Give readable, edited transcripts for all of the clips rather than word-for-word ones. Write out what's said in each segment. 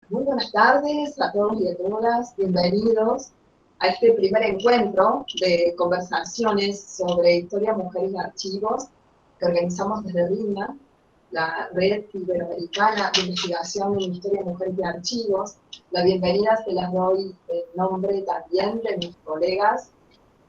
Muy buenas tardes a todos y a todas. Bienvenidos a este primer encuentro de conversaciones sobre historia, mujeres y archivos que organizamos desde RIMA, la Red Iberoamericana de Investigación en Historia, Mujeres y Archivos. La bienvenida se las doy en nombre también de mis colegas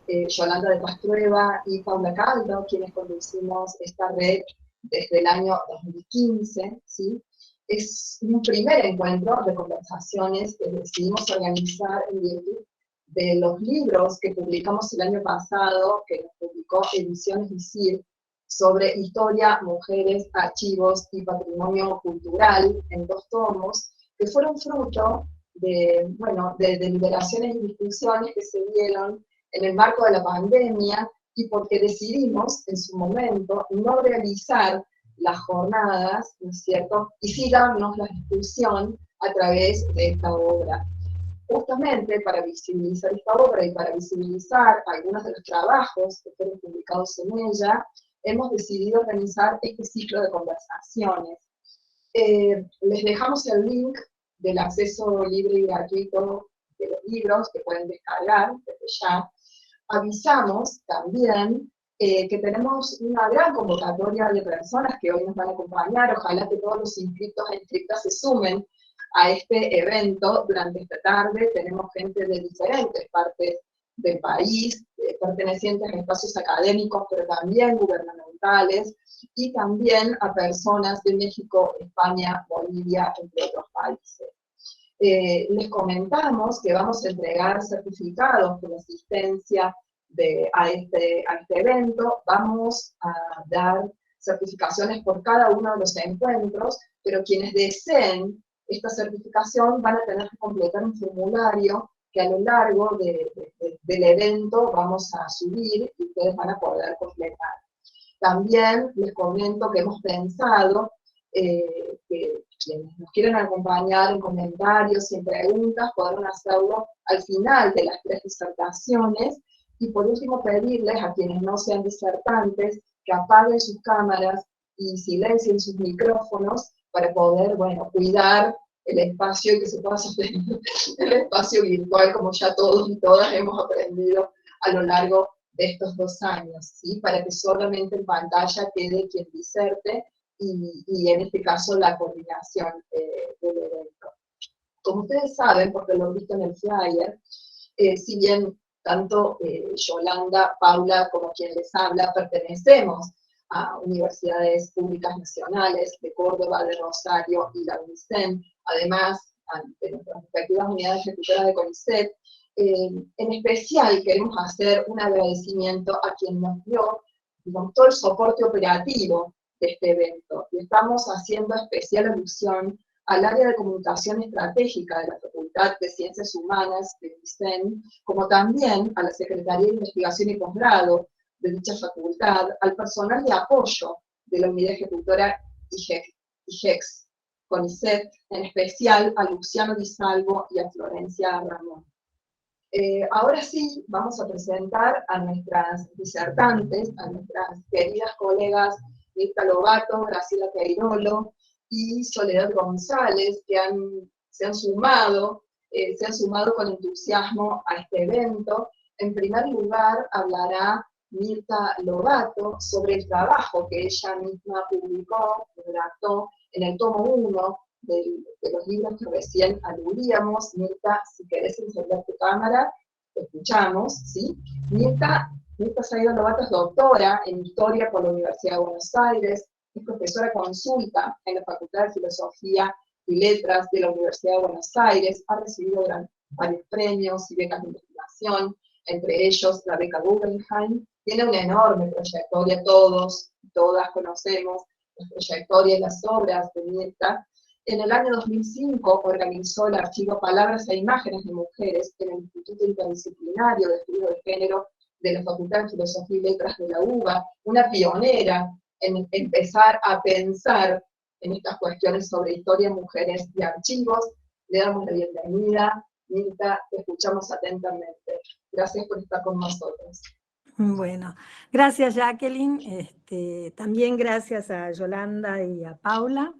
Yolanda de Pastrueva y Paula Caldo, quienes conducimos esta red desde el año 2015, ¿sí? Es un primer encuentro de conversaciones que decidimos organizar en virtud de los libros que publicamos el año pasado, que nos publicó Ediciones ISIR, sobre historia, mujeres, archivos y patrimonio cultural, en 2 tomos, que fueron fruto de deliberaciones y discusiones que se dieron en el marco de la pandemia y porque decidimos en su momento no realizar las jornadas, ¿no es cierto?, y sí darnos la discusión a través de esta obra. Justamente para visibilizar esta obra y para visibilizar algunos de los trabajos que fueron publicados en ella, hemos decidido organizar este ciclo de conversaciones. Les dejamos el link del acceso libre y gratuito de los libros que pueden descargar desde ya. Avisamos también que tenemos una gran convocatoria de personas que hoy nos van a acompañar. Ojalá que todos los inscritos e inscritas se sumen a este evento durante esta tarde. Tenemos gente de diferentes partes del país, pertenecientes a espacios académicos, pero también gubernamentales, y también a personas de México, España, Bolivia, entre otros países. Les comentamos que vamos a entregar certificados por asistencia a este evento. Vamos a dar certificaciones por cada uno de los encuentros, pero quienes deseen esta certificación van a tener que completar un formulario que a lo largo del evento vamos a subir y ustedes van a poder completar. También les comento que hemos pensado que quienes nos quieren acompañar en comentarios y en preguntas podrán hacerlo al final de las 3 disertaciones. Y por último, pedirles a quienes no sean disertantes que apaguen sus cámaras y silencien sus micrófonos para poder, cuidar el espacio y que se pueda sostener el espacio virtual, como ya todos y todas hemos aprendido a lo largo de estos 2 años, ¿sí? Para que solamente en pantalla quede quien diserte y en este caso la coordinación del evento. Como ustedes saben, porque lo han visto en el flyer, si bien tanto Yolanda, Paula, como quien les habla, pertenecemos a universidades públicas nacionales de Córdoba, de Rosario y la UNICEN, además de nuestras respectivas unidades ejecutoras de CONICET, en especial queremos hacer un agradecimiento a quien nos dio, digamos, todo el soporte operativo de este evento. Y estamos haciendo especial alusión al área de comunicación estratégica de la Facultad de Ciencias Humanas de UNICEN, como también a la Secretaría de Investigación y Posgrado de dicha facultad, al personal de apoyo de la unidad ejecutora IGEX, CONICET, en especial a Luciano Di Salvo y a Florencia Ramón. Ahora sí, vamos a presentar a nuestras disertantes, a nuestras queridas colegas Mirta Lobato, Graciela Queirolo y Soledad González, que se han sumado con entusiasmo a este evento. En primer lugar, hablará Mirta Lobato sobre el trabajo que ella misma publicó, redactó en el tomo 1 de los libros que recién aludíamos. Mirta, si querés encender tu cámara, te escuchamos, ¿sí? Mirta Saida Lobato es doctora en Historia por la Universidad de Buenos Aires, es profesora consulta en la Facultad de Filosofía y Letras de la Universidad de Buenos Aires, ha recibido varios premios y becas de investigación, entre ellos la beca Guggenheim. Tiene una enorme trayectoria, todos y todas conocemos la trayectoria y las obras de Mirta. En el año 2005 organizó el archivo Palabras e Imágenes de Mujeres en el Instituto Interdisciplinario de Estudio de Género de la Facultad de Filosofía y Letras de la UBA, una pionera en empezar a pensar en estas cuestiones sobre historia, mujeres y archivos. Le damos la bienvenida. Mirta, te escuchamos atentamente. Gracias por estar con nosotros. Bueno, gracias Jacqueline, también gracias a Yolanda y a Paula.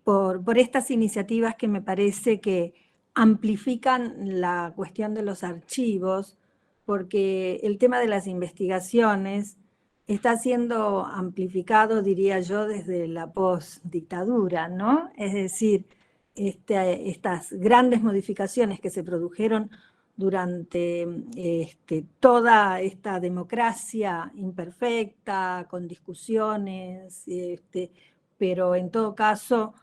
por estas iniciativas que me parece que amplifican la cuestión de los archivos, porque el tema de las investigaciones está siendo amplificado, diría yo, desde la postdictadura, ¿no? Es decir, estas grandes modificaciones que se produjeron durante toda esta democracia imperfecta, con discusiones, pero en todo caso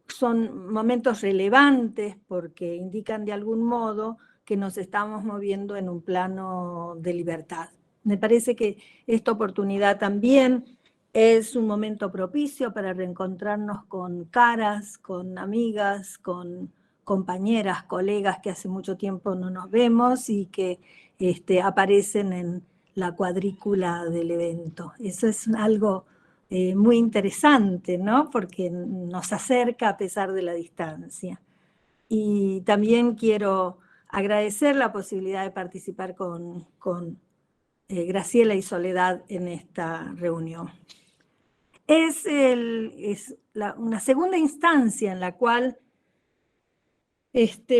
son momentos relevantes porque indican de algún modo que nos estamos moviendo en un plano de libertad. Me parece que esta oportunidad también es un momento propicio para reencontrarnos con caras, con amigas, con compañeras, colegas que hace mucho tiempo no nos vemos y que aparecen en la cuadrícula del evento. Eso es algo muy interesante, ¿no? Porque nos acerca a pesar de la distancia. Y también quiero agradecer la posibilidad de participar con Graciela y Soledad en esta reunión. Es una segunda instancia en la cual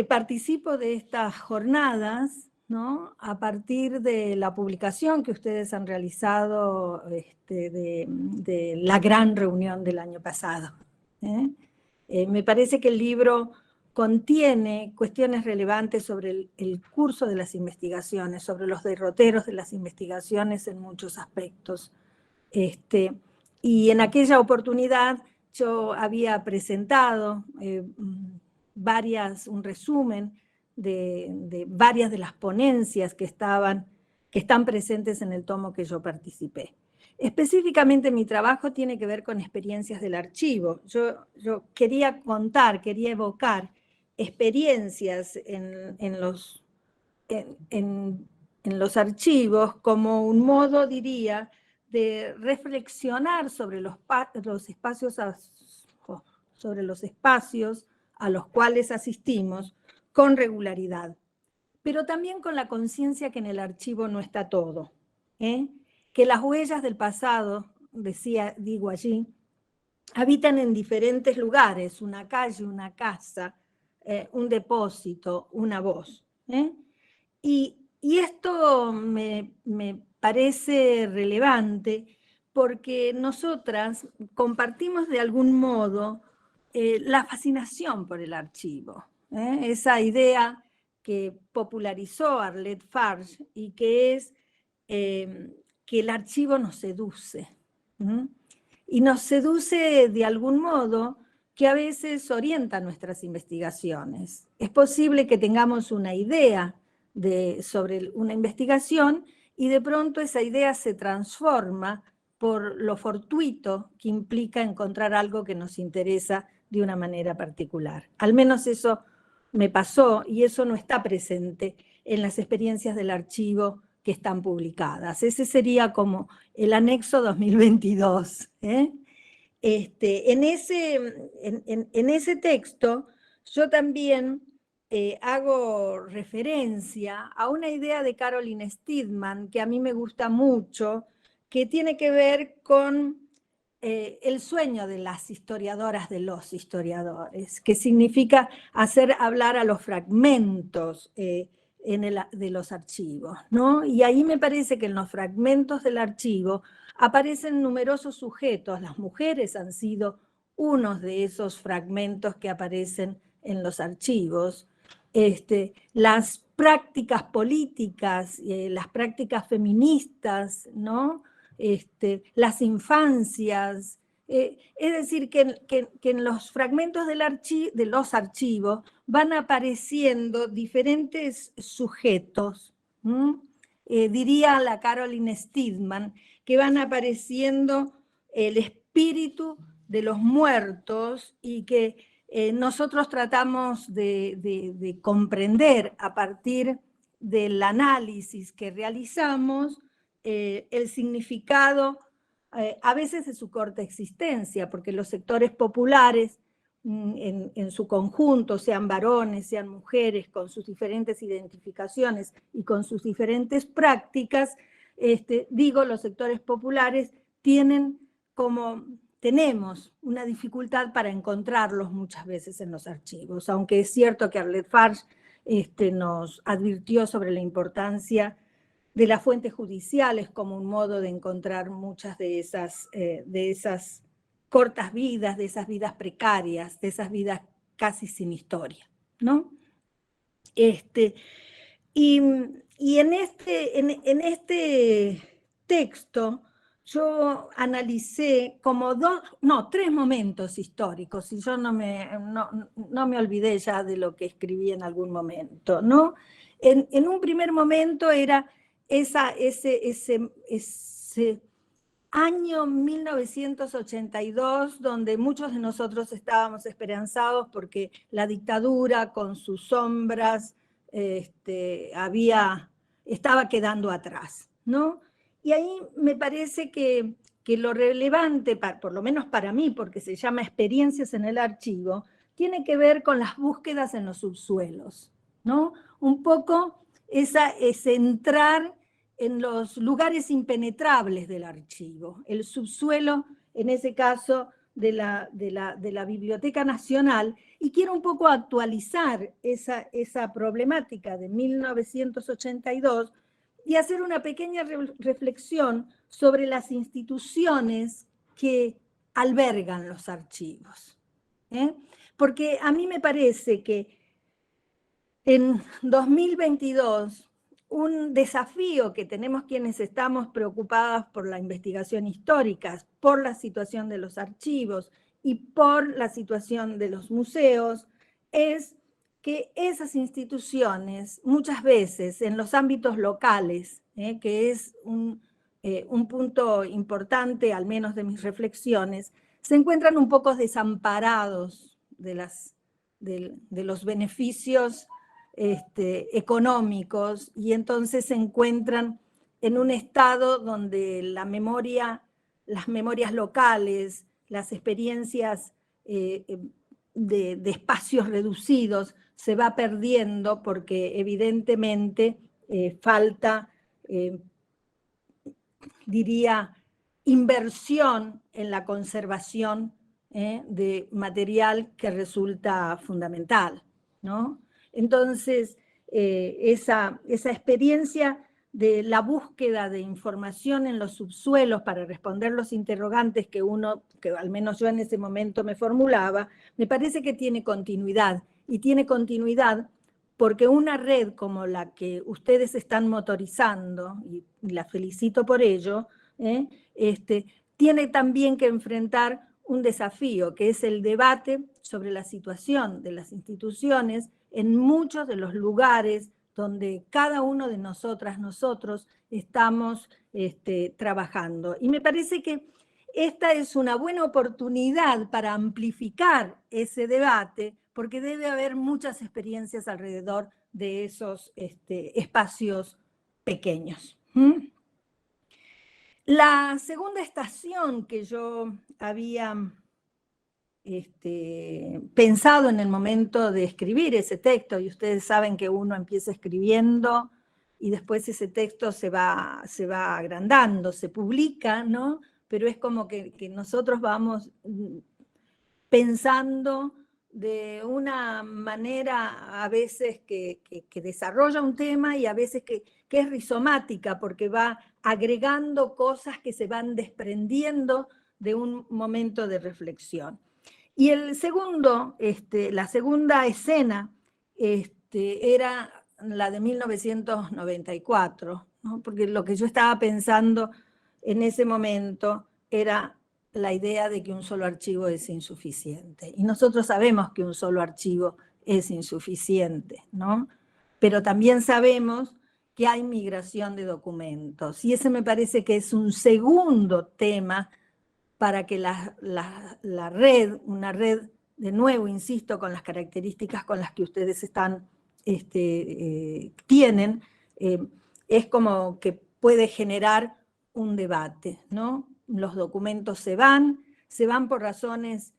participo de estas jornadas, ¿no? A partir de la publicación que ustedes han realizado de la gran reunión del año pasado. Me parece que el libro contiene cuestiones relevantes sobre el curso de las investigaciones, sobre los derroteros de las investigaciones en muchos aspectos. Y en aquella oportunidad yo había presentado un resumen de varias de las ponencias que están presentes en el tomo que yo participé. Específicamente mi trabajo tiene que ver con experiencias del archivo. Yo quería evocar experiencias en los archivos como un modo, diría, de reflexionar sobre los espacios a los cuales asistimos con regularidad, pero también con la conciencia que en el archivo no está todo, que las huellas del pasado, digo allí, habitan en diferentes lugares, una calle, una casa, un depósito, una voz. Y esto me parece relevante porque nosotras compartimos de algún modo la fascinación por el archivo, esa idea que popularizó Arlette Farge y que es que el archivo nos seduce. Y nos seduce de algún modo que a veces orienta nuestras investigaciones. Es posible que tengamos una idea sobre una investigación y de pronto esa idea se transforma por lo fortuito que implica encontrar algo que nos interesa de una manera particular. Al menos eso me pasó y eso no está presente en las experiencias del archivo que están publicadas. Ese sería como el anexo 2022. En ese texto yo también hago referencia a una idea de Caroline Steedman que a mí me gusta mucho, que tiene que ver con el sueño de las historiadoras, de los historiadores, que significa hacer hablar a los fragmentos de los archivos, ¿no? Y ahí me parece que en los fragmentos del archivo aparecen numerosos sujetos. Las mujeres han sido unos de esos fragmentos que aparecen en los archivos. Las prácticas políticas, las prácticas feministas, ¿no? Las infancias. Es decir, que en los fragmentos de los archivos van apareciendo diferentes sujetos. Diría la Caroline Steedman que van apareciendo el espíritu de los muertos y que nosotros tratamos de comprender a partir del análisis que realizamos el significado a veces de su corta existencia, porque los sectores populares en su conjunto, sean varones, sean mujeres, con sus diferentes identificaciones y con sus diferentes prácticas, digo, los sectores populares tienen como tenemos una dificultad para encontrarlos muchas veces en los archivos, aunque es cierto que Arlette Farge nos advirtió sobre la importancia de las fuentes judiciales como un modo de encontrar muchas de esas cortas vidas, de esas vidas precarias, de esas vidas casi sin historia, ¿no? Y en este texto yo analicé como tres momentos históricos, y yo no me olvidé ya de lo que escribí en algún momento, ¿no? En un primer momento era ese año 1982, donde muchos de nosotros estábamos esperanzados porque la dictadura con sus sombras estaba quedando atrás, ¿no? Y ahí me parece que lo relevante, por lo menos para mí, porque se llama Experiencias en el Archivo, tiene que ver con las búsquedas en los subsuelos, ¿no? Un poco ese entrar en los lugares impenetrables del archivo. El subsuelo, en ese caso, de la Biblioteca Nacional, y quiero un poco actualizar esa problemática de 1982 y hacer una pequeña reflexión sobre las instituciones que albergan los archivos. Porque a mí me parece que en 2022 un desafío que tenemos quienes estamos preocupados por la investigación histórica, por la situación de los archivos y por la situación de los museos, es que esas instituciones, muchas veces en los ámbitos locales, que es un punto importante, al menos de mis reflexiones, se encuentran un poco desamparados de los beneficios económicos, y entonces se encuentran en un estado donde las memorias locales, las experiencias de espacios reducidos se va perdiendo porque evidentemente falta, diría, inversión en la conservación de material que resulta fundamental, ¿no? Entonces, esa experiencia de la búsqueda de información en los subsuelos para responder los interrogantes que al menos yo en ese momento me formulaba, me parece que tiene continuidad, y tiene continuidad porque una red como la que ustedes están motorizando, y la felicito por ello, tiene también que enfrentar un desafío, que es el debate sobre la situación de las instituciones en muchos de los lugares donde cada uno de nosotros estamos trabajando. Y me parece que esta es una buena oportunidad para amplificar ese debate, porque debe haber muchas experiencias alrededor de esos espacios pequeños. La segunda estación que yo había pensado en el momento de escribir ese texto, y ustedes saben que uno empieza escribiendo y después ese texto se va agrandando, se publica, ¿no? Pero es como que nosotros vamos pensando de una manera a veces que desarrolla un tema, y a veces que es rizomática, porque va agregando cosas que se van desprendiendo de un momento de reflexión. Y la segunda escena era la de 1994, ¿no? Porque lo que yo estaba pensando en ese momento era la idea de que un solo archivo es insuficiente. Y nosotros sabemos que un solo archivo es insuficiente, ¿no? Pero también sabemos que hay migración de documentos. Y ese me parece que es un segundo tema para que la red, una red, de nuevo, insisto, con las características con las que ustedes tienen, es como que puede generar un debate, ¿no? Los documentos se van por razones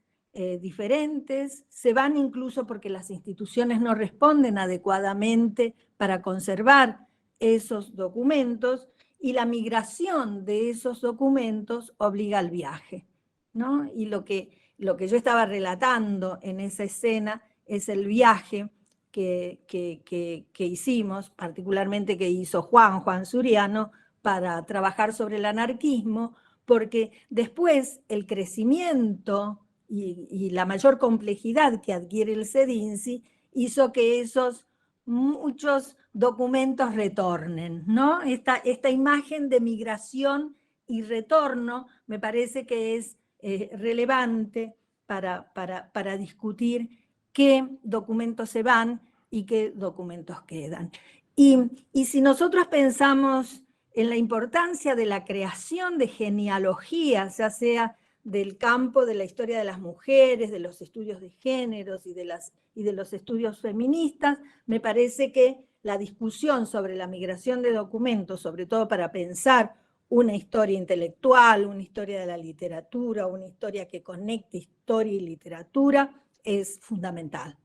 diferentes, se van incluso porque las instituciones no responden adecuadamente para conservar esos documentos, y la migración de esos documentos obliga al viaje. ¿no? Y lo que yo estaba relatando en esa escena es el viaje que hicimos, particularmente que hizo Juan Suriano, para trabajar sobre el anarquismo, porque después el crecimiento y la mayor complejidad que adquiere el CEDINSI hizo que esos muchos documentos retornen, ¿no? Esta imagen de migración y retorno me parece que es relevante para discutir qué documentos se van y qué documentos quedan. Y si nosotros pensamos en la importancia de la creación de genealogías, ya sea del campo de la historia de las mujeres, de los estudios de géneros y de los estudios feministas, me parece que la discusión sobre la migración de documentos, sobre todo para pensar una historia intelectual, una historia de la literatura, una historia que conecte historia y literatura, es fundamental.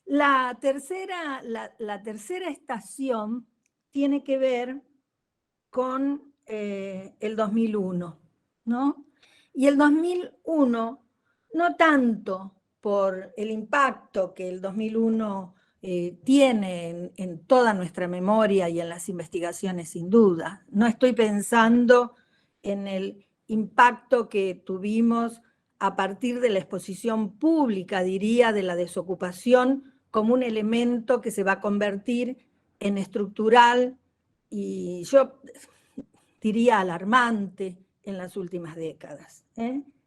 La tercera estación tiene que ver con el 2001, ¿no? Y el 2001, no tanto por el impacto que el 2001 tiene en toda nuestra memoria y en las investigaciones, sin duda. No estoy pensando en el impacto que tuvimos a partir de la exposición pública, diría, de la desocupación como un elemento que se va a convertir en estructural y yo diría alarmante en las últimas décadas.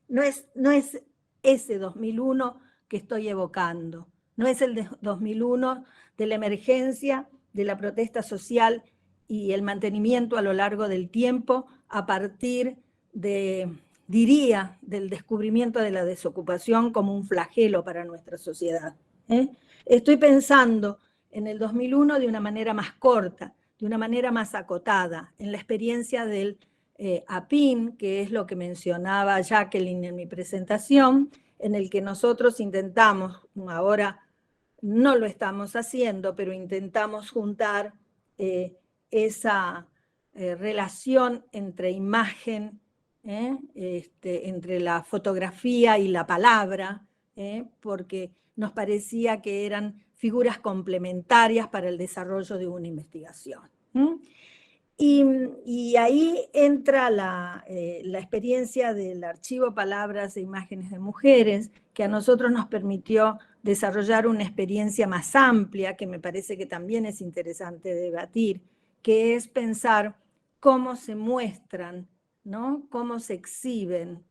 No es ese 2001 que estoy evocando, no es el de 2001 de la emergencia, de la protesta social y el mantenimiento a lo largo del tiempo a partir diría, del descubrimiento de la desocupación como un flagelo para nuestra sociedad. Estoy pensando en el 2001 de una manera más corta, de una manera más acotada, en la experiencia del APIN, que es lo que mencionaba Jacqueline en mi presentación, en el que nosotros intentamos, ahora no lo estamos haciendo, pero intentamos juntar esa relación entre imagen, entre la fotografía y la palabra, porque nos parecía que eran figuras complementarias para el desarrollo de una investigación. Y ahí entra la experiencia del archivo Palabras e Imágenes de Mujeres, que a nosotros nos permitió desarrollar una experiencia más amplia, que me parece que también es interesante debatir, que es pensar cómo se muestran, ¿no? Cómo se exhiben,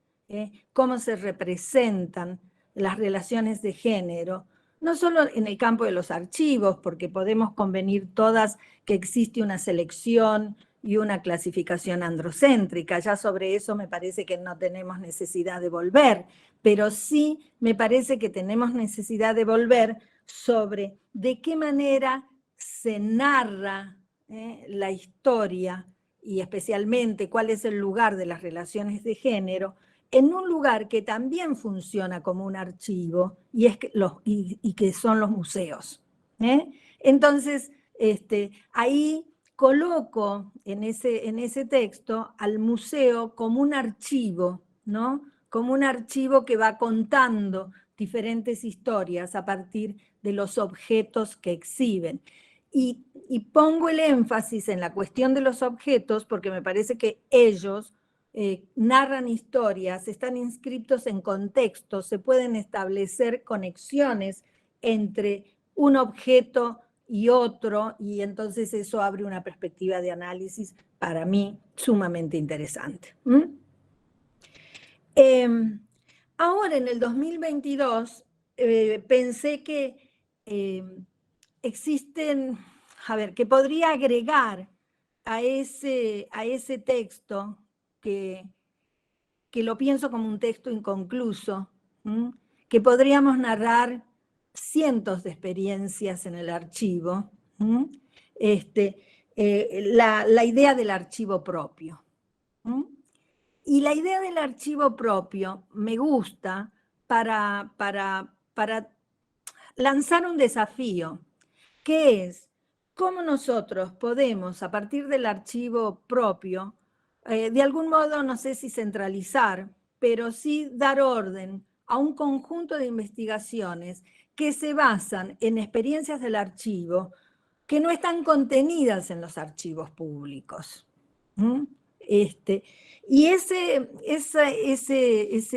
cómo se representan las relaciones de género, no solo en el campo de los archivos, porque podemos convenir todas que existe una selección y una clasificación androcéntrica. Ya sobre eso me parece que no tenemos necesidad de volver, pero sí me parece que tenemos necesidad de volver sobre de qué manera se narra la historia y especialmente cuál es el lugar de las relaciones de género en un lugar que también funciona como un archivo y que son los museos. Entonces, ahí coloco en ese texto al museo como un archivo, ¿no? Como un archivo que va contando diferentes historias a partir de los objetos que exhiben. Y pongo el énfasis en la cuestión de los objetos porque me parece que ellos narran historias, están inscritos en contextos, se pueden establecer conexiones entre un objeto y otro, y entonces eso abre una perspectiva de análisis para mí sumamente interesante. Ahora, en el 2022, pensé que existen, que podría agregar a ese texto que lo pienso como un texto inconcluso, que podríamos narrar cientos de experiencias en el archivo, la idea del archivo propio. Y la idea del archivo propio me gusta para lanzar un desafío, que es cómo nosotros podemos, a partir del archivo propio, de algún modo, no sé si centralizar, pero sí dar orden a un conjunto de investigaciones que se basan en experiencias del archivo que no están contenidas en los archivos públicos. Y ese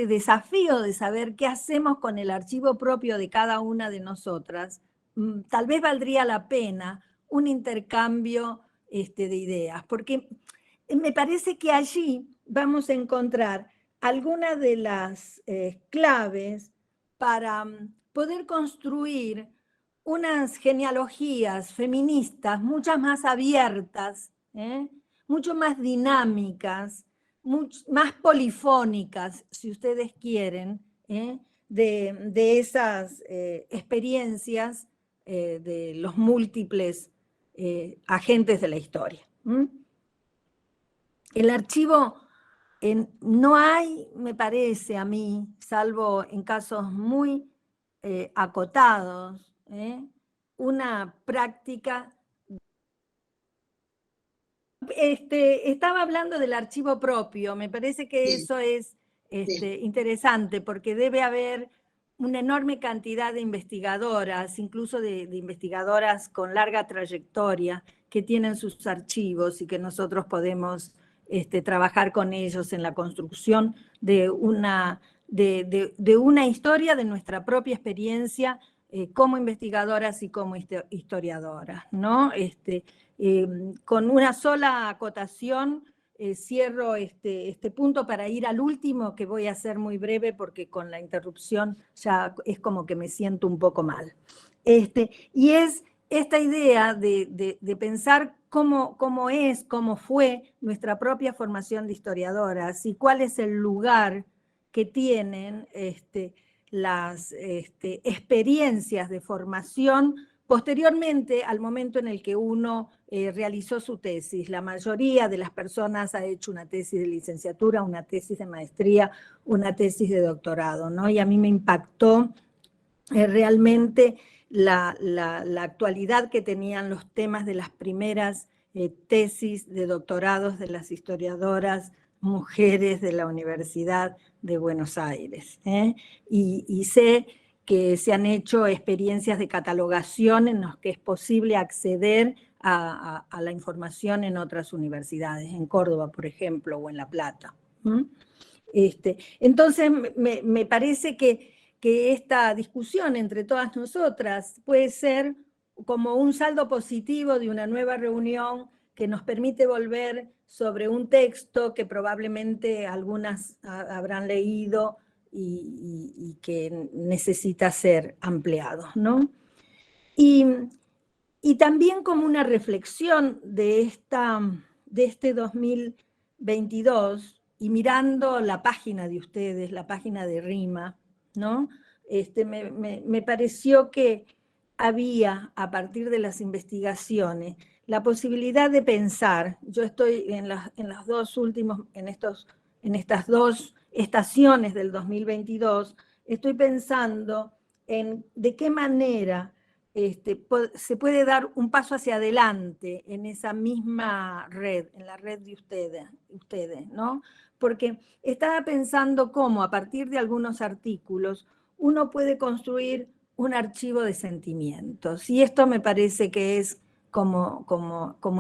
desafío de saber qué hacemos con el archivo propio de cada una de nosotras, tal vez valdría la pena un intercambio de ideas, porque me parece que allí vamos a encontrar algunas de las claves para poder construir unas genealogías feministas mucho más abiertas, mucho más dinámicas, más polifónicas, si ustedes quieren, de esas experiencias de los múltiples agentes de la historia. El archivo, no hay, me parece a mí, salvo en casos muy acotados, una práctica. Estaba hablando del archivo propio, me parece que Sí, eso es sí. interesante, porque debe haber una enorme cantidad de investigadoras, incluso de investigadoras con larga trayectoria, que tienen sus archivos y que nosotros podemos trabajar con ellos en la construcción de una historia de nuestra propia experiencia como investigadoras y como historiadoras, ¿no? Con una sola acotación, cierro este punto para ir al último, que voy a hacer muy breve porque con la interrupción ya es como que me siento un poco mal. Y es esta idea de pensar cómo fue nuestra propia formación de historiadoras y cuál es el lugar que tienen las experiencias de formación posteriormente al momento en el que uno realizó su tesis. La mayoría de las personas ha hecho una tesis de licenciatura, una tesis de maestría, una tesis de doctorado, ¿no? Y a mí me impactó realmente la actualidad que tenían los temas de las primeras tesis de doctorados de las historiadoras mujeres de la Universidad de Buenos Aires. Y sé que se han hecho experiencias de catalogación en las que es posible acceder a la información en otras universidades, en Córdoba, por ejemplo, o en La Plata. Entonces, me parece que esta discusión entre todas nosotras puede ser como un saldo positivo de una nueva reunión que nos permite volver sobre un texto que probablemente algunas habrán leído y que necesita ser ampliado, ¿no? Y también como una reflexión de este 2022, y mirando la página de ustedes, la página de RIMA, ¿no? Me pareció que había, a partir de las investigaciones, la posibilidad de pensar. Yo estoy en estas dos estaciones del 2022, estoy pensando en de qué manera se puede dar un paso hacia adelante en esa misma red, en la red de ustedes, ¿no? Porque estaba pensando cómo a partir de algunos artículos uno puede construir un archivo de sentimientos. Y esto me parece que es como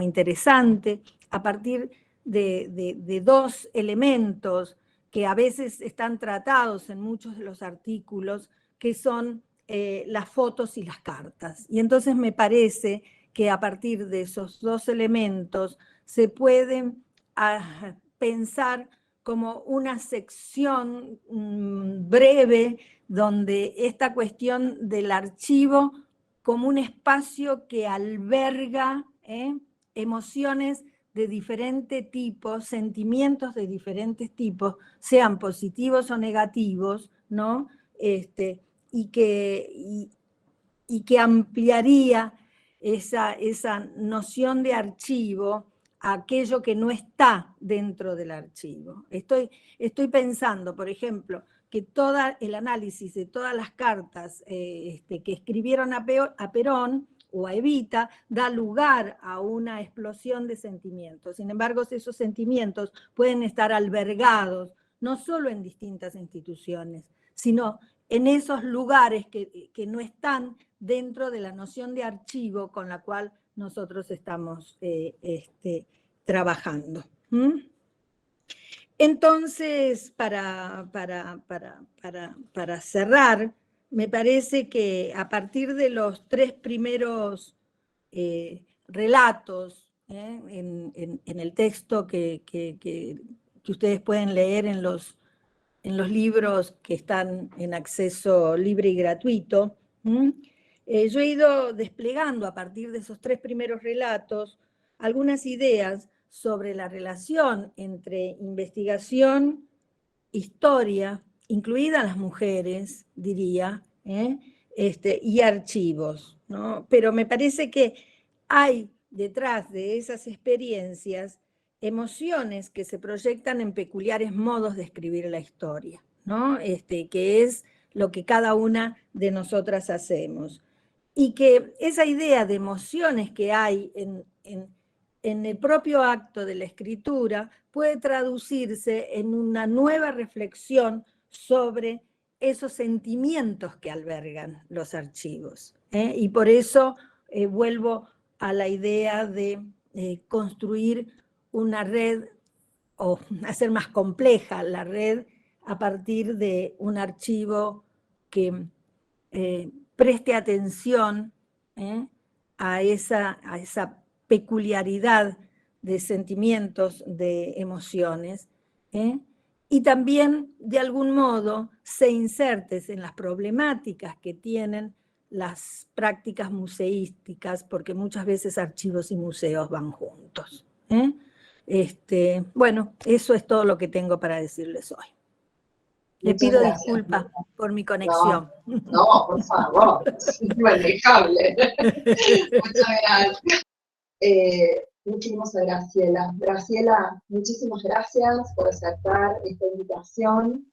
interesante a partir de dos elementos que a veces están tratados en muchos de los artículos, que son las fotos y las cartas. Y entonces me parece que a partir de esos dos elementos se puede pensar como una sección breve donde esta cuestión del archivo como un espacio que alberga emociones de diferente tipo, sentimientos de diferentes tipos, sean positivos o negativos, ¿no? Y que ampliaría esa noción de archivo a aquello que no está dentro del archivo. Estoy pensando, por ejemplo, que todo el análisis de todas las cartas que escribieron a Perón o a Evita, da lugar a una explosión de sentimientos. Sin embargo, esos sentimientos pueden estar albergados no solo en distintas instituciones, sino en esos lugares que no están dentro de la noción de archivo con la cual nosotros estamos trabajando. Entonces, para cerrar, me parece que a partir de los 3 primeros relatos en el texto que ustedes pueden leer en los libros que están en acceso libre y gratuito, yo he ido desplegando a partir de esos 3 primeros relatos algunas ideas sobre la relación entre investigación, historia, incluidas las mujeres, diría, y archivos, ¿no? Pero me parece que hay detrás de esas experiencias emociones que se proyectan en peculiares modos de escribir la historia, ¿no? Que es lo que cada una de nosotras hacemos. Y que esa idea de emociones que hay en el propio acto de la escritura puede traducirse en una nueva reflexión sobre esos sentimientos que albergan los archivos. Y por eso vuelvo a la idea de construir una red o hacer más compleja la red a partir de un archivo que preste atención a esa peculiaridad de sentimientos, de emociones, y también de algún modo se insertes en las problemáticas que tienen las prácticas museísticas, porque muchas veces archivos y museos van juntos. Bueno, eso es todo lo que tengo para decirles hoy. Le pido disculpas por mi conexión. No, por favor, es inmanejable. Muchas gracias. Muchísimas Graciela. Graciela, muchísimas gracias por aceptar esta invitación.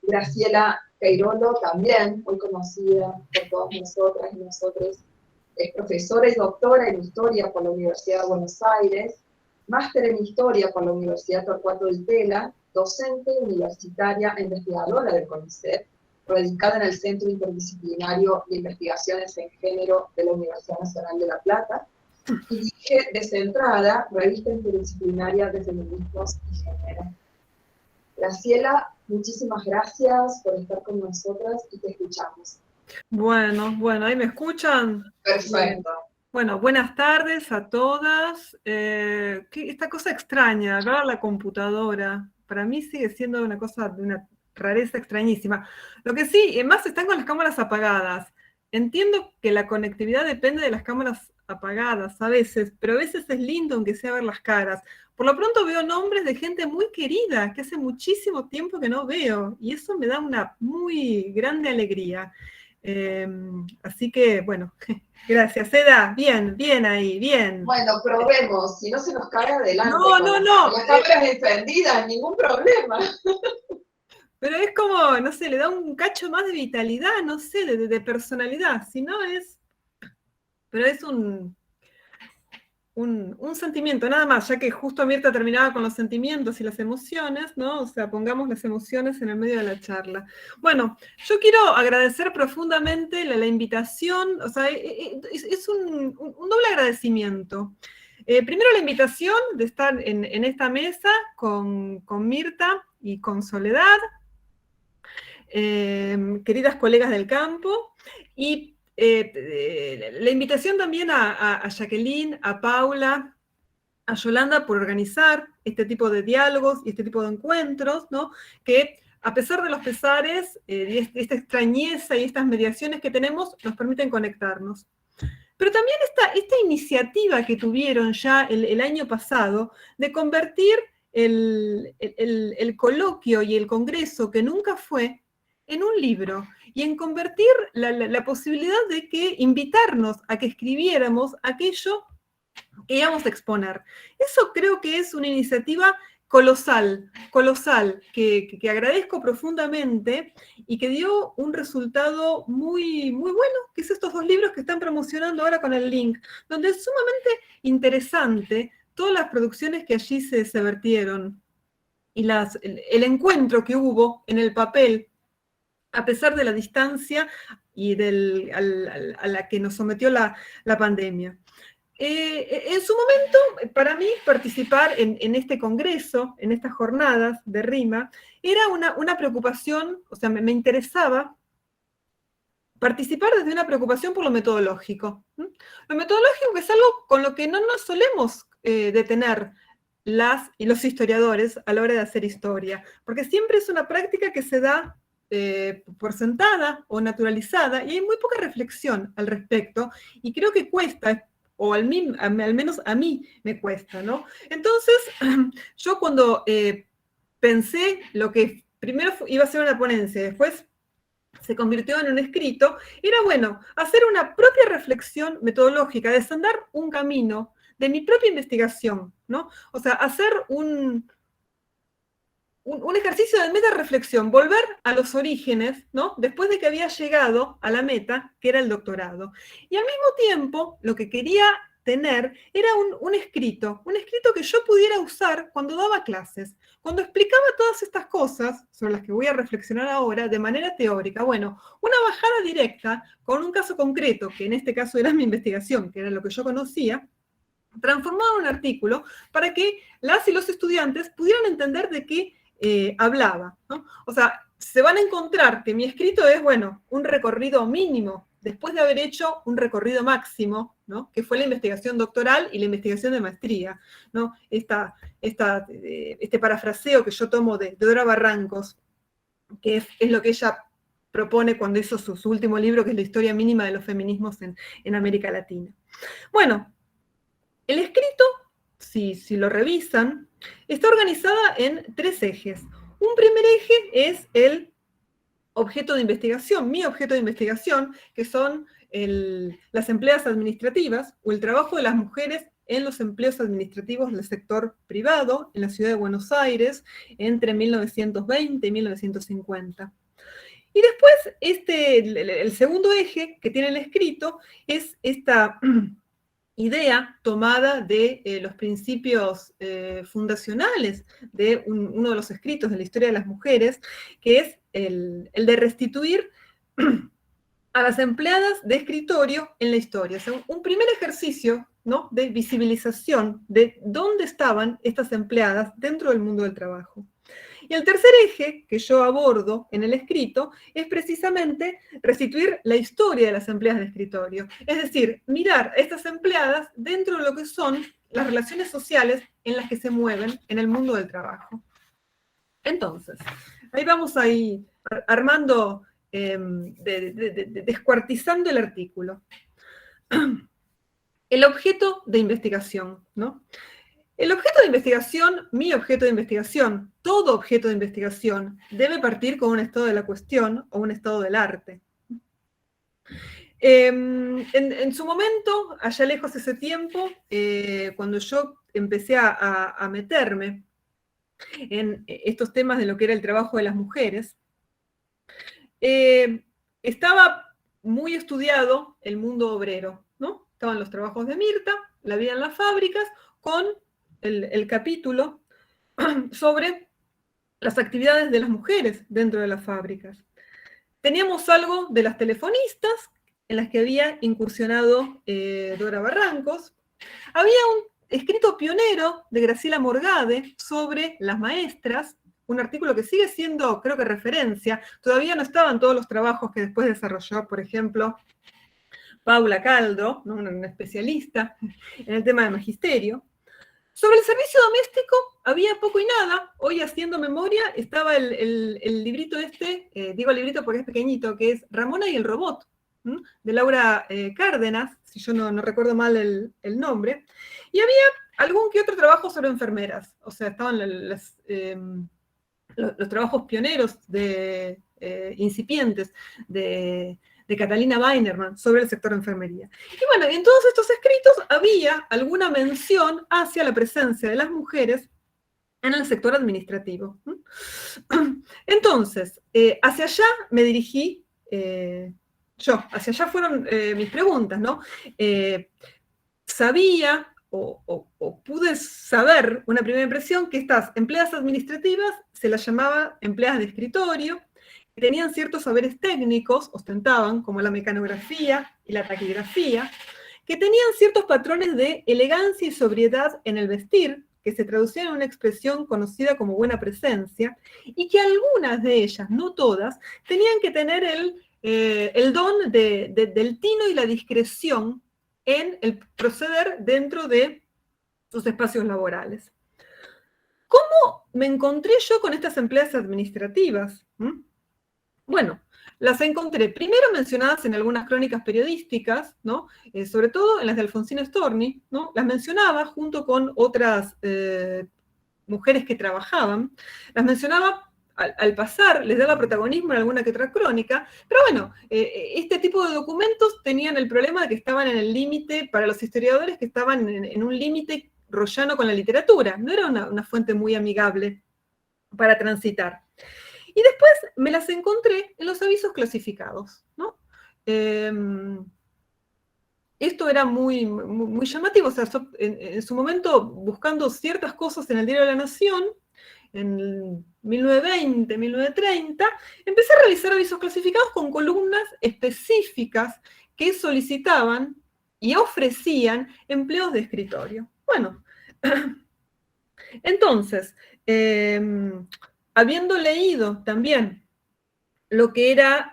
Graciela Queirolo, también muy conocida por todas nosotras y nosotros, es profesora y doctora en Historia por la Universidad de Buenos Aires, máster en Historia por la Universidad Torcuato Di Tella, docente universitaria e investigadora del CONICET, radicada en el Centro Interdisciplinario de Investigaciones en Género de la Universidad Nacional de La Plata, y dirige Descentrada, revista interdisciplinaria de feminismos y género. Graciela, muchísimas gracias por estar con nosotras y te escuchamos. Bueno, ¿ahí me escuchan? Perfecto. Bueno, buenas tardes a todas. Esta cosa extraña, agarrar la computadora, para mí sigue siendo una cosa de una rareza extrañísima. Lo que sí, más están con las cámaras apagadas. Entiendo que la conectividad depende de las cámaras apagadas a veces, pero a veces es lindo aunque sea ver las caras. Por lo pronto veo nombres de gente muy querida, que hace muchísimo tiempo que no veo, y eso me da una muy grande alegría. Así que, bueno, gracias, Eda, bien ahí, bien. Bueno, probemos, si no se nos cae adelante. No. Las cámaras encendidas, ningún problema. Pero es como, no sé, le da un cacho más de vitalidad, no sé, de personalidad, si no es... Pero es un sentimiento, nada más, ya que justo Mirta terminaba con los sentimientos y las emociones, ¿no? O sea, pongamos las emociones en el medio de la charla. Bueno, yo quiero agradecer profundamente la invitación, o sea, es un doble agradecimiento. Primero la invitación de estar en esta mesa con Mirta y con Soledad, queridas colegas del campo, y la invitación también a Jacqueline, a Paula, a Yolanda por organizar este tipo de diálogos y este tipo de encuentros, ¿no? Que a pesar de los pesares, esta extrañeza y estas mediaciones que tenemos, nos permiten conectarnos. Pero también esta iniciativa que tuvieron ya el año pasado de convertir el coloquio y el congreso, que nunca fue, en un libro, y en convertir la posibilidad de que invitarnos a que escribiéramos aquello que íbamos a exponer. Eso creo que es una iniciativa colosal, que agradezco profundamente y que dio un resultado muy, muy bueno, que es estos 2 libros que están promocionando ahora con el link, donde es sumamente interesante todas las producciones que allí se vertieron y el encuentro que hubo en el papel, a pesar de la distancia y a la que nos sometió la pandemia. En su momento, para mí, participar en este congreso, en estas jornadas de RIMA, era una preocupación, o sea, me interesaba participar desde una preocupación por lo metodológico. Lo metodológico, que es algo con lo que no nos solemos detener las y los historiadores a la hora de hacer historia, porque siempre es una práctica que se da por sentada o naturalizada, y hay muy poca reflexión al respecto, y creo que cuesta, o al menos a mí me cuesta, ¿no? Entonces, yo cuando pensé lo que primero iba a ser una ponencia, después se convirtió en un escrito, era bueno hacer una propia reflexión metodológica, desandar un camino de mi propia investigación, ¿no? O sea, hacer un ejercicio de meta-reflexión, volver a los orígenes, ¿no? Después de que había llegado a la meta, que era el doctorado. Y al mismo tiempo, lo que quería tener era un escrito que yo pudiera usar cuando daba clases, cuando explicaba todas estas cosas, sobre las que voy a reflexionar ahora, de manera teórica. Bueno, una bajada directa con un caso concreto, que en este caso era mi investigación, que era lo que yo conocía, transformado en un artículo para que las y los estudiantes pudieran entender de qué hablaba, ¿no? O sea, se van a encontrar que mi escrito es, bueno, un recorrido mínimo, después de haber hecho un recorrido máximo, ¿no? Que fue la investigación doctoral y la investigación de maestría, ¿no? Este parafraseo que yo tomo de Dora Barrancos, que es lo que ella propone cuando hizo su último libro, que es La historia mínima de los feminismos en América Latina. Bueno, el escrito, si lo revisan, está organizada en 3 ejes. Un primer eje es el objeto de investigación, mi objeto de investigación, que son las empleadas administrativas o el trabajo de las mujeres en los empleos administrativos del sector privado en la ciudad de Buenos Aires entre 1920 y 1950. Y después, el segundo eje que tiene el escrito es esta idea tomada de los principios fundacionales de uno de los escritos de la historia de las mujeres, que es el de restituir a las empleadas de escritorio en la historia. O sea, un primer ejercicio, ¿no?, de visibilización de dónde estaban estas empleadas dentro del mundo del trabajo. Y el tercer eje que yo abordo en el escrito es precisamente restituir la historia de las empleadas de escritorio. Es decir, mirar a estas empleadas dentro de lo que son las relaciones sociales en las que se mueven en el mundo del trabajo. Entonces, ahí vamos ahí armando, descuartizando el artículo. El objeto de investigación, ¿no? El objeto de investigación, mi objeto de investigación, todo objeto de investigación, debe partir con un estado de la cuestión o un estado del arte. En su momento, allá lejos ese tiempo, cuando yo empecé a meterme en estos temas de lo que era el trabajo de las mujeres, estaba muy estudiado el mundo obrero, ¿no? Estaban los trabajos de Mirta, la vida en las fábricas, con el capítulo sobre las actividades de las mujeres dentro de las fábricas. Teníamos algo de las telefonistas, en las que había incursionado Dora Barrancos. Había un escrito pionero de Graciela Morgade sobre las maestras, un artículo que sigue siendo, creo que, referencia. Todavía no estaban todos los trabajos que después desarrolló, por ejemplo, Paula Caldo, ¿no?, una especialista en el tema de magisterio. Sobre el servicio doméstico había poco y nada. Hoy, haciendo memoria, estaba el librito digo librito porque es pequeñito, que es Ramona y el robot, de Laura Cárdenas, si yo no recuerdo mal el nombre. Y había algún que otro trabajo sobre enfermeras. O sea, estaban los trabajos pioneros incipientes de Catalina Weinerman sobre el sector de enfermería. Y bueno, en todos estos escritos había alguna mención hacia la presencia de las mujeres en el sector administrativo. Entonces, hacia allá me dirigí hacia allá fueron mis preguntas, ¿no? Sabía o pude saber una primera impresión que estas empleadas administrativas se las llamaba empleadas de escritorio, que tenían ciertos saberes técnicos, ostentaban, como la mecanografía y la taquigrafía, que tenían ciertos patrones de elegancia y sobriedad en el vestir, que se traducían en una expresión conocida como buena presencia, y que algunas de ellas, no todas, tenían que tener el don del tino y la discreción en el proceder dentro de sus espacios laborales. ¿Cómo me encontré yo con estas empleadas administrativas? Bueno, las encontré primero mencionadas en algunas crónicas periodísticas, ¿no? Sobre todo en las de Alfonsina Storni, ¿no? Las mencionaba junto con otras mujeres que trabajaban, las mencionaba al pasar, les daba protagonismo en alguna que otra crónica, pero bueno, este tipo de documentos tenían el problema de que estaban en el límite, para los historiadores, que estaban en un límite royano con la literatura, no era una fuente muy amigable para transitar. Y después me las encontré en los avisos clasificados, ¿no? Esto era muy llamativo, o sea, en su momento, buscando ciertas cosas en el Diario de la Nación, en 1920, 1930, empecé a realizar avisos clasificados con columnas específicas que solicitaban y ofrecían empleos de escritorio. Bueno, entonces, habiendo leído también lo que era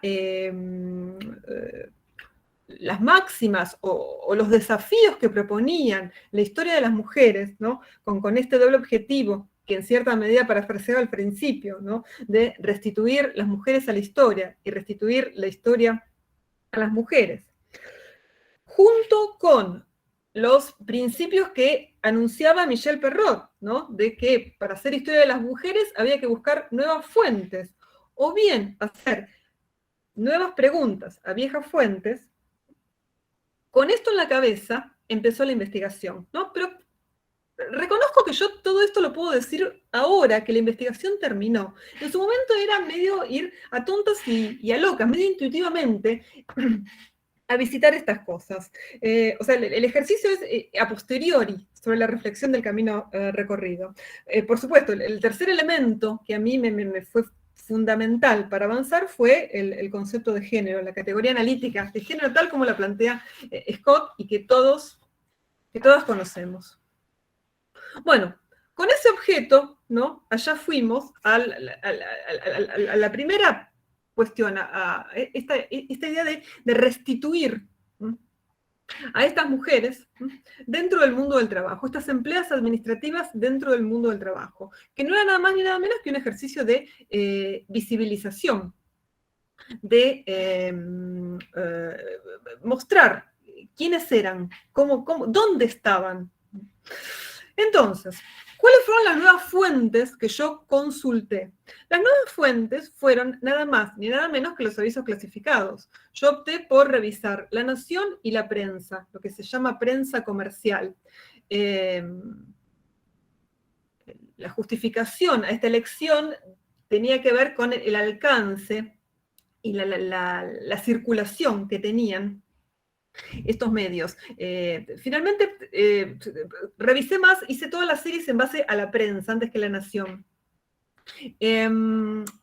las máximas o los desafíos que proponían la historia de las mujeres, ¿no? Con este doble objetivo, que en cierta medida parafraseaba al principio, ¿no? De restituir las mujeres a la historia y restituir la historia a las mujeres, junto con los principios que anunciaba Michel Perrot, ¿no? De que para hacer historia de las mujeres había que buscar nuevas fuentes, o bien hacer nuevas preguntas a viejas fuentes. Con esto en la cabeza empezó la investigación, ¿no? Pero reconozco que yo todo esto lo puedo decir ahora, que la investigación terminó. En su momento era medio ir a tontas y a locas, medio intuitivamente, a visitar estas cosas. O sea, el ejercicio es a posteriori, sobre la reflexión del camino recorrido. Por supuesto, el tercer elemento que a mí me fue fundamental para avanzar fue el concepto de género, la categoría analítica de género tal como la plantea Scott y que todas conocemos. Bueno, con ese objeto, ¿no? Allá fuimos a la primera cuestión, a esta idea de restituir a estas mujeres dentro del mundo del trabajo, estas empleadas administrativas dentro del mundo del trabajo, que no era nada más ni nada menos que un ejercicio de visibilización, de mostrar quiénes eran, dónde estaban. Entonces, ¿cuáles fueron las nuevas fuentes que yo consulté? Las nuevas fuentes fueron nada más ni nada menos que los avisos clasificados. Yo opté por revisar La Nación y la prensa, lo que se llama prensa comercial. La justificación a esta elección tenía que ver con el alcance y la circulación que tenían estos medios. Finalmente, revisé más, hice todas las series en base a la prensa, antes que La Nación.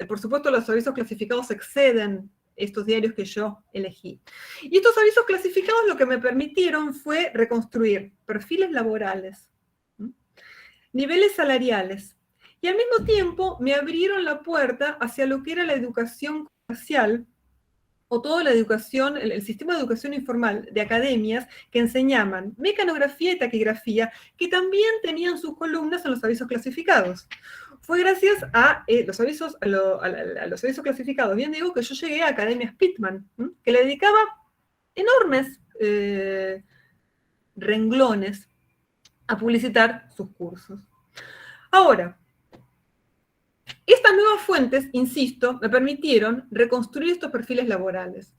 Por supuesto, los avisos clasificados exceden estos diarios que yo elegí. Y estos avisos clasificados lo que me permitieron fue reconstruir perfiles laborales, niveles salariales, y al mismo tiempo me abrieron la puerta hacia lo que era la educación comercial, o toda la educación, el sistema de educación informal de academias que enseñaban mecanografía y taquigrafía, que también tenían sus columnas en los avisos clasificados. Fue gracias a los avisos clasificados, bien digo, que yo llegué a Academia Pitman, que le dedicaba enormes renglones a publicitar sus cursos. Ahora, estas nuevas fuentes, insisto, me permitieron reconstruir estos perfiles laborales.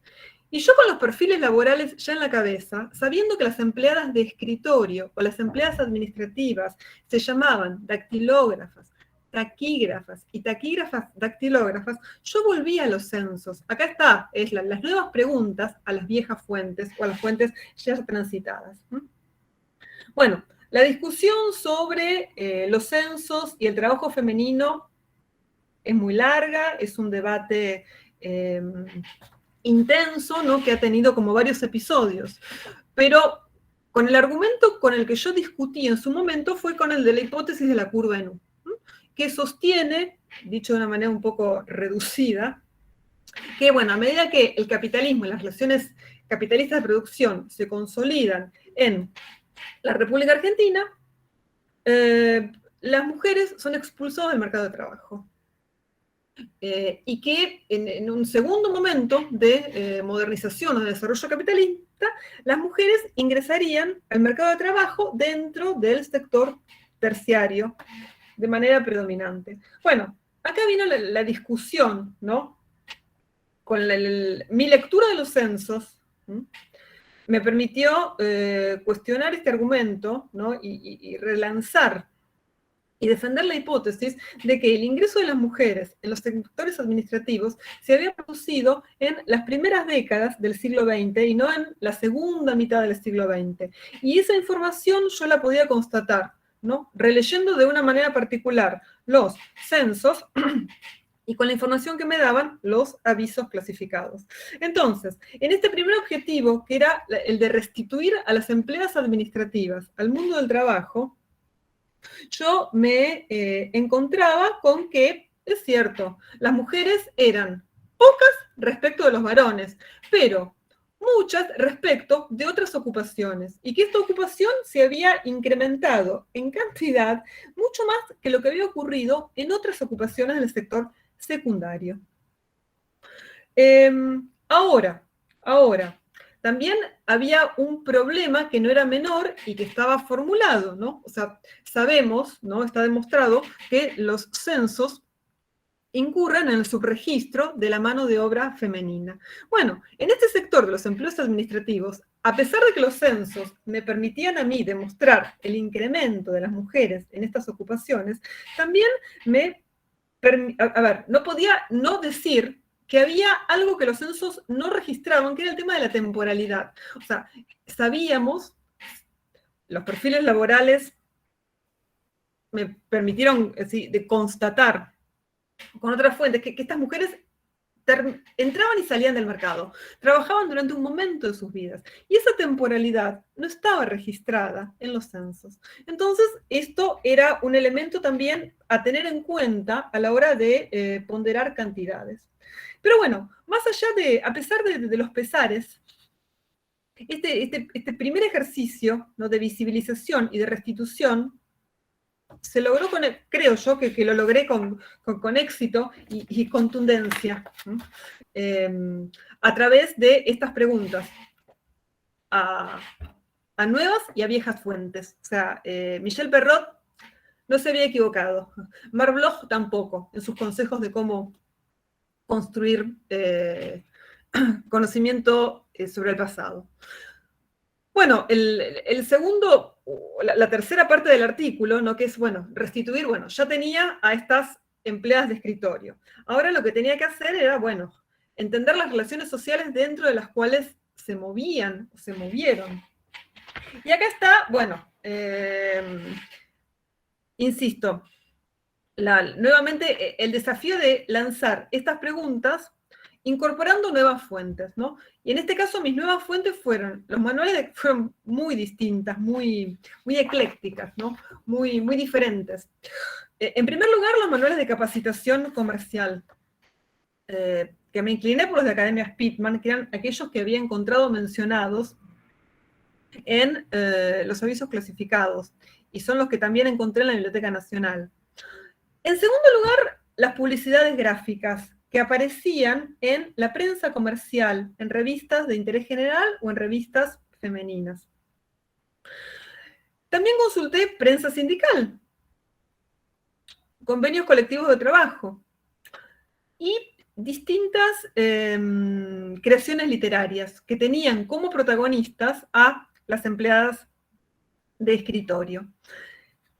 Y yo con los perfiles laborales ya en la cabeza, sabiendo que las empleadas de escritorio o las empleadas administrativas se llamaban dactilógrafas, taquígrafas y taquígrafas dactilógrafas, yo volví a los censos. Acá está, las nuevas preguntas a las viejas fuentes o a las fuentes ya transitadas. Bueno, la discusión sobre los censos y el trabajo femenino es muy larga, es un debate intenso, ¿no? Que ha tenido como varios episodios, pero con el argumento con el que yo discutí en su momento fue con el de la hipótesis de la curva en U, que sostiene, dicho de una manera un poco reducida, que bueno, a medida que el capitalismo y las relaciones capitalistas de producción se consolidan en la República Argentina, las mujeres son expulsadas del mercado de trabajo. Y que en un segundo momento de modernización o de desarrollo capitalista, las mujeres ingresarían al mercado de trabajo dentro del sector terciario de manera predominante. Bueno, acá vino la discusión, ¿no? Con mi lectura de los censos, me permitió cuestionar este argumento, ¿no? Y relanzar y defender la hipótesis de que el ingreso de las mujeres en los sectores administrativos se había producido en las primeras décadas del siglo XX y no en la segunda mitad del siglo XX. Y esa información yo la podía constatar, ¿no? Releyendo de una manera particular los censos y con la información que me daban los avisos clasificados. Entonces, en este primer objetivo, que era el de restituir a las empleadas administrativas al mundo del trabajo, yo me encontraba con que, es cierto, las mujeres eran pocas respecto de los varones, pero muchas respecto de otras ocupaciones, y que esta ocupación se había incrementado en cantidad mucho más que lo que había ocurrido en otras ocupaciones del sector secundario. Ahora, también había un problema que no era menor y que estaba formulado, ¿no? O sea, sabemos, ¿no? Está demostrado que los censos incurren en el subregistro de la mano de obra femenina. Bueno, en este sector de los empleos administrativos, a pesar de que los censos me permitían a mí demostrar el incremento de las mujeres en estas ocupaciones, también no podía no decir que había algo que los censos no registraban, que era el tema de la temporalidad. O sea, sabíamos, los perfiles laborales me permitieron de constatar con otras fuentes que estas mujeres entraban y salían del mercado, trabajaban durante un momento de sus vidas, y esa temporalidad no estaba registrada en los censos. Entonces, esto era un elemento también a tener en cuenta a la hora de ponderar cantidades. Pero bueno, más allá a pesar de los pesares, este primer ejercicio, ¿no? De visibilización y de restitución se logró, creo yo, que lo logré con éxito y contundencia, ¿no? A través de estas preguntas a nuevas y a viejas fuentes. O sea, Michel Perrot no se había equivocado, Marc Bloch tampoco, en sus consejos de cómo construir conocimiento sobre el pasado. Bueno, el segundo, la tercera parte del artículo, ¿no? Que es, bueno, restituir, bueno, ya tenía a estas empleadas de escritorio. Ahora lo que tenía que hacer era, bueno, entender las relaciones sociales dentro de las cuales se movían, o se movieron. Y acá está, bueno, insisto, nuevamente el desafío de lanzar estas preguntas incorporando nuevas fuentes, ¿no? Y en este caso mis nuevas fuentes fueron, los manuales fueron muy distintas, muy eclécticas, ¿no? Muy diferentes. En primer lugar, los manuales de capacitación comercial, que me incliné por los de Academia Pitman, que eran aquellos que había encontrado mencionados en los avisos clasificados, y son los que también encontré en la Biblioteca Nacional. En segundo lugar, las publicidades gráficas, que aparecían en la prensa comercial, en revistas de interés general o en revistas femeninas. También consulté prensa sindical, convenios colectivos de trabajo y distintas creaciones literarias que tenían como protagonistas a las empleadas de escritorio.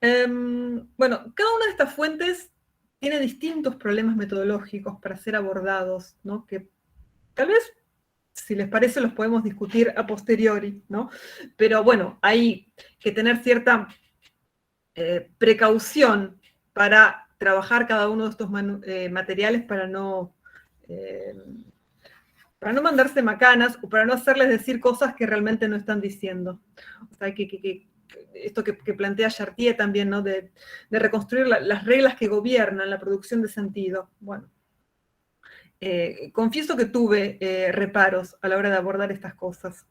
Bueno, cada una de estas fuentes tiene distintos problemas metodológicos para ser abordados, ¿no? Que tal vez, si les parece, los podemos discutir a posteriori, ¿no? Pero bueno, hay que tener cierta precaución para trabajar cada uno de estos materiales para no mandarse macanas o para no hacerles decir cosas que realmente no están diciendo. O sea, esto que plantea Chartier también, ¿no? De reconstruir las reglas que gobiernan la producción de sentido. Bueno, confieso que tuve reparos a la hora de abordar estas cosas.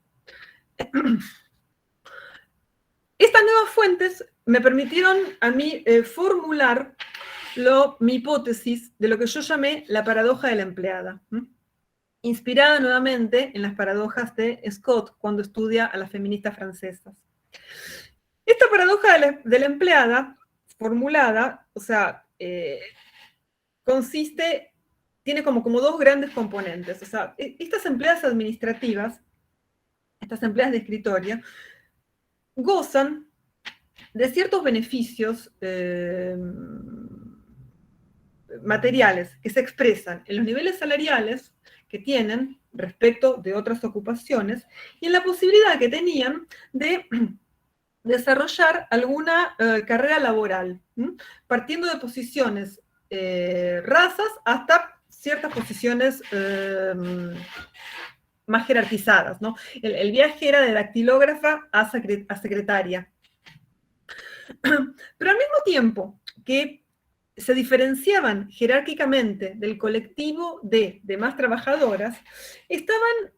Estas nuevas fuentes me permitieron a mí formular mi hipótesis de lo que yo llamé la paradoja de la empleada, inspirada nuevamente en las paradojas de Scott cuando estudia a las feministas francesas. Esta paradoja de la empleada formulada, o sea, tiene como dos grandes componentes. O sea, estas empleadas administrativas, estas empleadas de escritorio, gozan de ciertos beneficios materiales que se expresan en los niveles salariales que tienen respecto de otras ocupaciones y en la posibilidad que tenían de desarrollar alguna carrera laboral, partiendo de posiciones rasas hasta ciertas posiciones más jerarquizadas, ¿no? El viaje era de dactilógrafa a secretaria. Pero al mismo tiempo que se diferenciaban jerárquicamente del colectivo de demás trabajadoras, estaban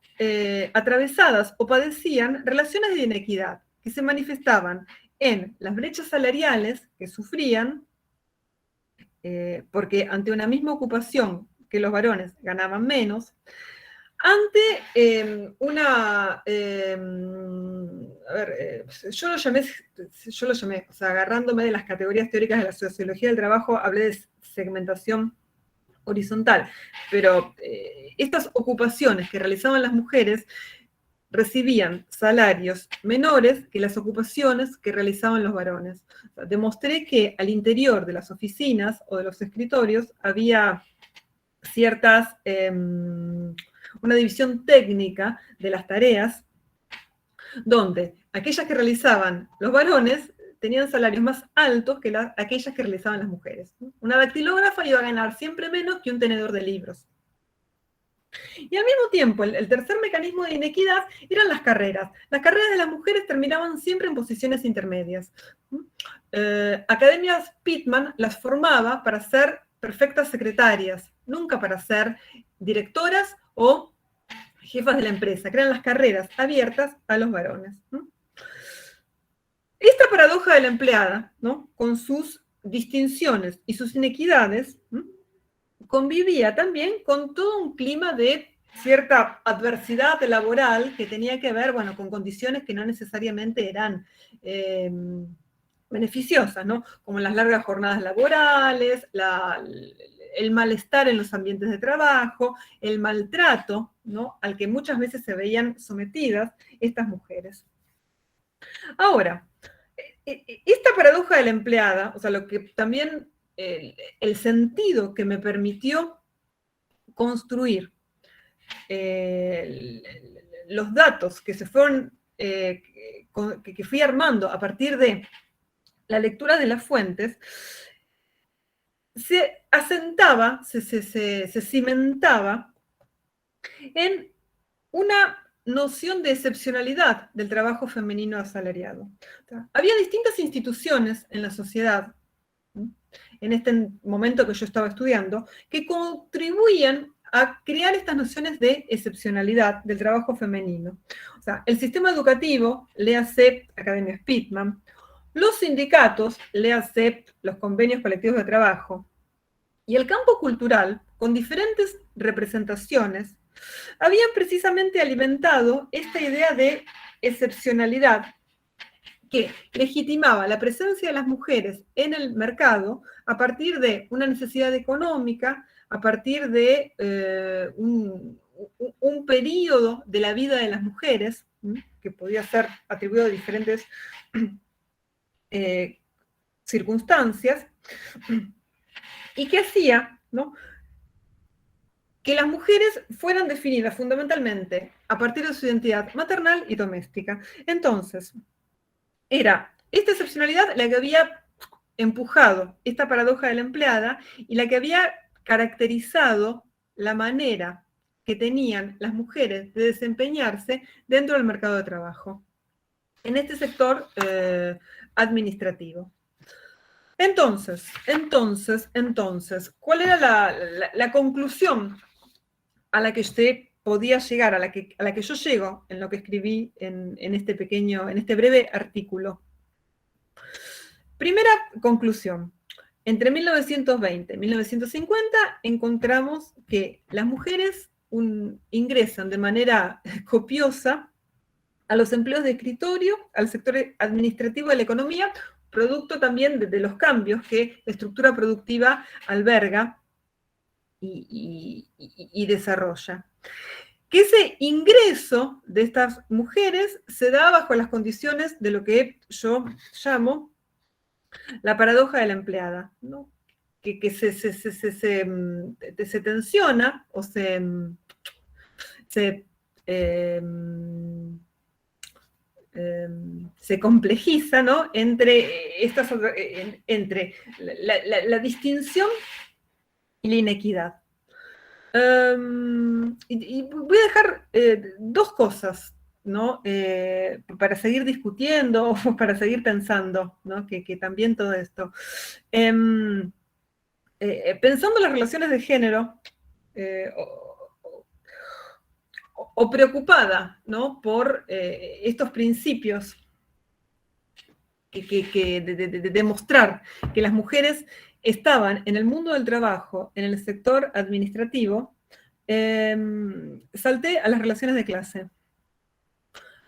atravesadas o padecían relaciones de inequidad que se manifestaban en las brechas salariales que sufrían, porque ante una misma ocupación que los varones ganaban menos, ante yo lo llamé, o sea, agarrándome de las categorías teóricas de la sociología del trabajo, hablé de segmentación horizontal, pero estas ocupaciones que realizaban las mujeres recibían salarios menores que las ocupaciones que realizaban los varones. O sea, demostré que al interior de las oficinas o de los escritorios había ciertas una división técnica de las tareas, donde aquellas que realizaban los varones tenían salarios más altos que aquellas que realizaban las mujeres. Una dactilógrafa iba a ganar siempre menos que un tenedor de libros. Y al mismo tiempo, el tercer mecanismo de inequidad eran las carreras. Las carreras de las mujeres terminaban siempre en posiciones intermedias. Academias Pitman las formaba para ser perfectas secretarias, nunca para ser directoras o jefas de la empresa, que eran las carreras abiertas a los varones. Esta paradoja de la empleada, ¿no? Con sus distinciones y sus inequidades, convivía también con todo un clima de cierta adversidad laboral que tenía que ver, bueno, con condiciones que no necesariamente eran beneficiosas, ¿no? Como las largas jornadas laborales, el malestar en los ambientes de trabajo, el maltrato, ¿no? Al que muchas veces se veían sometidas estas mujeres. Ahora, esta paradoja de la empleada, o sea, lo que también, el sentido que me permitió construir los datos que se fueron, que fui armando a partir de la lectura de las fuentes, se asentaba, se cimentaba en una noción de excepcionalidad del trabajo femenino asalariado. O sea, había distintas instituciones en la sociedad, en este momento que yo estaba estudiando, que contribuían a crear estas nociones de excepcionalidad del trabajo femenino. O sea, el sistema educativo, léase Academias Pitman, los sindicatos, léase los convenios colectivos de trabajo, y el campo cultural, con diferentes representaciones, habían precisamente alimentado esta idea de excepcionalidad que legitimaba la presencia de las mujeres en el mercado a partir de una necesidad económica, a partir de un periodo de la vida de las mujeres, que podía ser atribuido a diferentes circunstancias, y que hacía, ¿no?, que las mujeres fueran definidas fundamentalmente a partir de su identidad maternal y doméstica. Entonces, era esta excepcionalidad la que había empujado esta paradoja de la empleada y la que había caracterizado la manera que tenían las mujeres de desempeñarse dentro del mercado de trabajo, en este sector administrativo. Entonces, ¿cuál era la conclusión a la que usted podía llegar, a la que yo llego en lo que escribí en este breve artículo? Primera conclusión. Entre 1920 y 1950 encontramos que las mujeres ingresan de manera copiosa a los empleos de escritorio, al sector administrativo de la economía, producto también de los cambios que la estructura productiva alberga y desarrolla. Que ese ingreso de estas mujeres se da bajo las condiciones de lo que yo llamo la paradoja de la empleada, ¿no?, que se tensiona o se complejiza, ¿no?, entre la distinción y la inequidad. Y voy a dejar dos cosas, ¿no?, para seguir discutiendo o para seguir pensando, ¿no?, que también todo esto. Pensando en las relaciones de género, o preocupada, ¿no?, por estos principios de demostrar que las mujeres estaban en el mundo del trabajo, en el sector administrativo, salté a las relaciones de clase.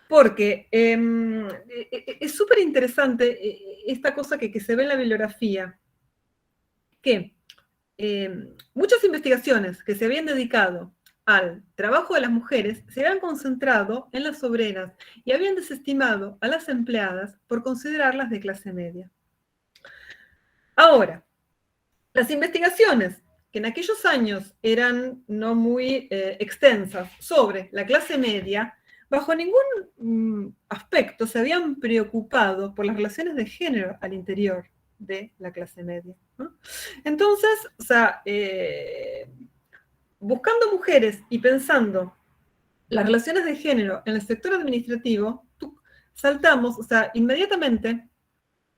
Porque es súper interesante esta cosa que se ve en la bibliografía, que muchas investigaciones que se habían dedicado al trabajo de las mujeres se habían concentrado en las obreras y habían desestimado a las empleadas por considerarlas de clase media. Ahora, las investigaciones que en aquellos años eran no muy extensas sobre la clase media, bajo ningún aspecto se habían preocupado por las relaciones de género al interior de la clase media, ¿no? Entonces, o sea, buscando mujeres y pensando las relaciones de género en el sector administrativo, saltamos, o sea, inmediatamente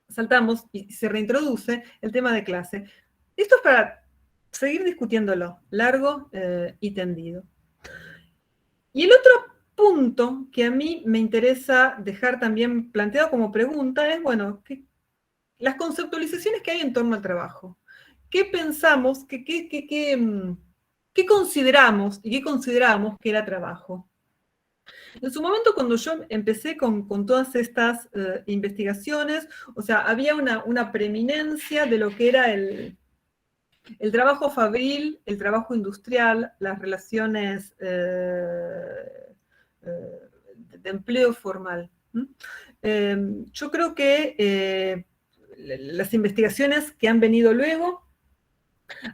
saltamos y se reintroduce el tema de clase. Esto es para seguir discutiéndolo, largo y tendido. Y el otro punto que a mí me interesa dejar también planteado como pregunta es, bueno, las conceptualizaciones que hay en torno al trabajo. ¿Qué pensamos, qué consideramos y qué consideramos que era trabajo? En su momento, cuando yo empecé con todas estas investigaciones, o sea, había una preeminencia de lo que era el trabajo fabril, el trabajo industrial, las relaciones de empleo formal. Yo creo que las investigaciones que han venido luego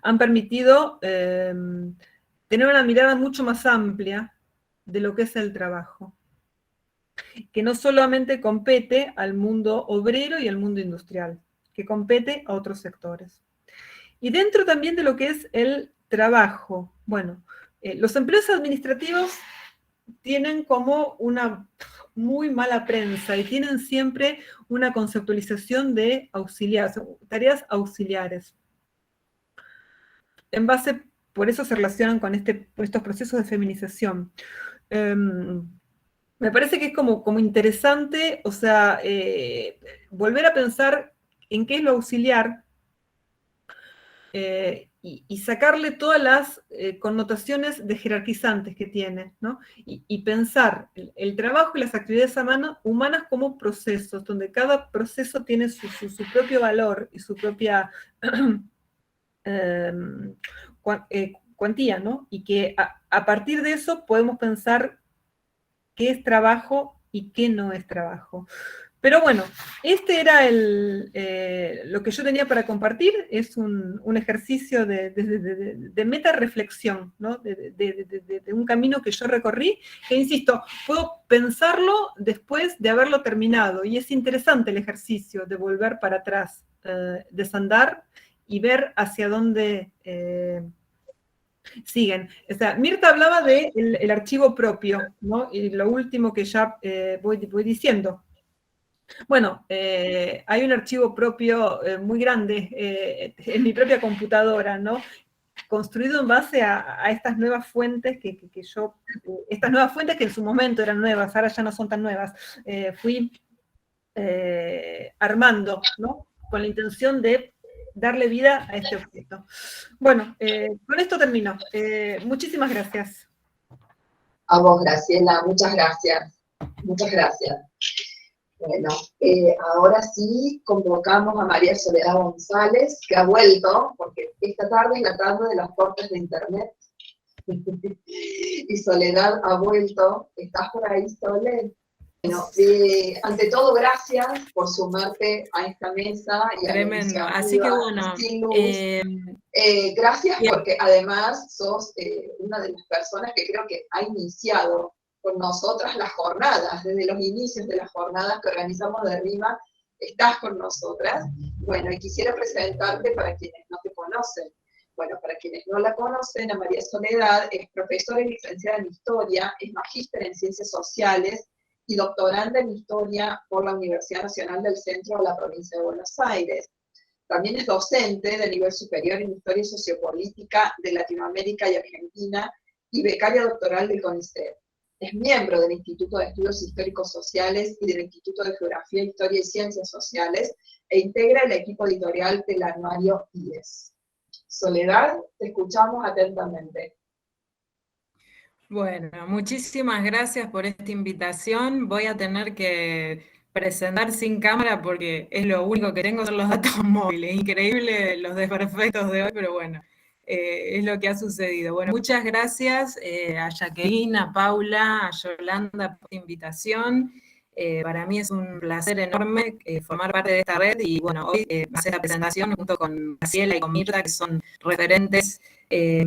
han permitido tener una mirada mucho más amplia de lo que es el trabajo, que no solamente compete al mundo obrero y al mundo industrial, que compete a otros sectores. Y dentro también de lo que es el trabajo, bueno, los empleos administrativos tienen como una muy mala prensa y tienen siempre una conceptualización de tareas auxiliares. En base, por eso se relacionan con estos procesos de feminización. Me parece que es como interesante, o sea, volver a pensar en qué es lo auxiliar y sacarle todas las connotaciones de jerarquizantes que tiene, ¿no? Y pensar el trabajo y las actividades humanas como procesos, donde cada proceso tiene su propio valor y su propia cuantía, ¿no? Y que a partir de eso podemos pensar qué es trabajo y qué no es trabajo. Pero bueno, este era lo que yo tenía para compartir, es un ejercicio de meta-reflexión, ¿no? De un camino que yo recorrí, que insisto, puedo pensarlo después de haberlo terminado, y es interesante el ejercicio de volver para atrás, desandar y ver hacia dónde siguen. O sea, Mirta hablaba del archivo propio, ¿no? Y lo último que ya voy diciendo. Bueno, hay un archivo propio muy grande en mi propia computadora, ¿no? Construido en base a estas nuevas fuentes estas nuevas fuentes que en su momento eran nuevas, ahora ya no son tan nuevas, fui armando, ¿no? Con la intención de darle vida a este objeto. Bueno, con esto termino. Muchísimas gracias. A vos, Graciela, muchas gracias. Muchas gracias. Bueno, ahora sí convocamos a María Soledad González, que ha vuelto, porque esta tarde es la tarde de las cortes de internet. Y Soledad ha vuelto. ¿Estás por ahí, Soledad? Bueno, ante todo, gracias por sumarte a esta mesa. Y tremendo, así que bueno. Gracias porque además sos una de las personas que creo que ha iniciado con nosotras las jornadas, desde los inicios de las jornadas que organizamos de RIMA, estás con nosotras. Bueno, y quisiera presentarte para quienes no te conocen. Bueno, para quienes no la conocen, a María Soledad es profesora y licenciada en Historia, es magíster en Ciencias Sociales y doctoranda en Historia por la Universidad Nacional del Centro de la Provincia de Buenos Aires. También es docente de nivel superior en Historia y Sociopolítica de Latinoamérica y Argentina y becaria doctoral del CONICET. Es miembro del Instituto de Estudios Históricos Sociales y del Instituto de Geografía, Historia y Ciencias Sociales, e integra el equipo editorial del anuario IES. Soledad, te escuchamos atentamente. Bueno, muchísimas gracias por esta invitación. Voy a tener que presentar sin cámara porque es lo único que tengo, son los datos móviles. Increíble los desperfectos de hoy, pero bueno. Es lo que ha sucedido. Bueno, muchas gracias a Jacqueline, a Paula, a Yolanda por esta invitación. Para mí es un placer enorme formar parte de esta red y bueno, hoy hacer la presentación junto con Graciela y con Mirta, que son referentes de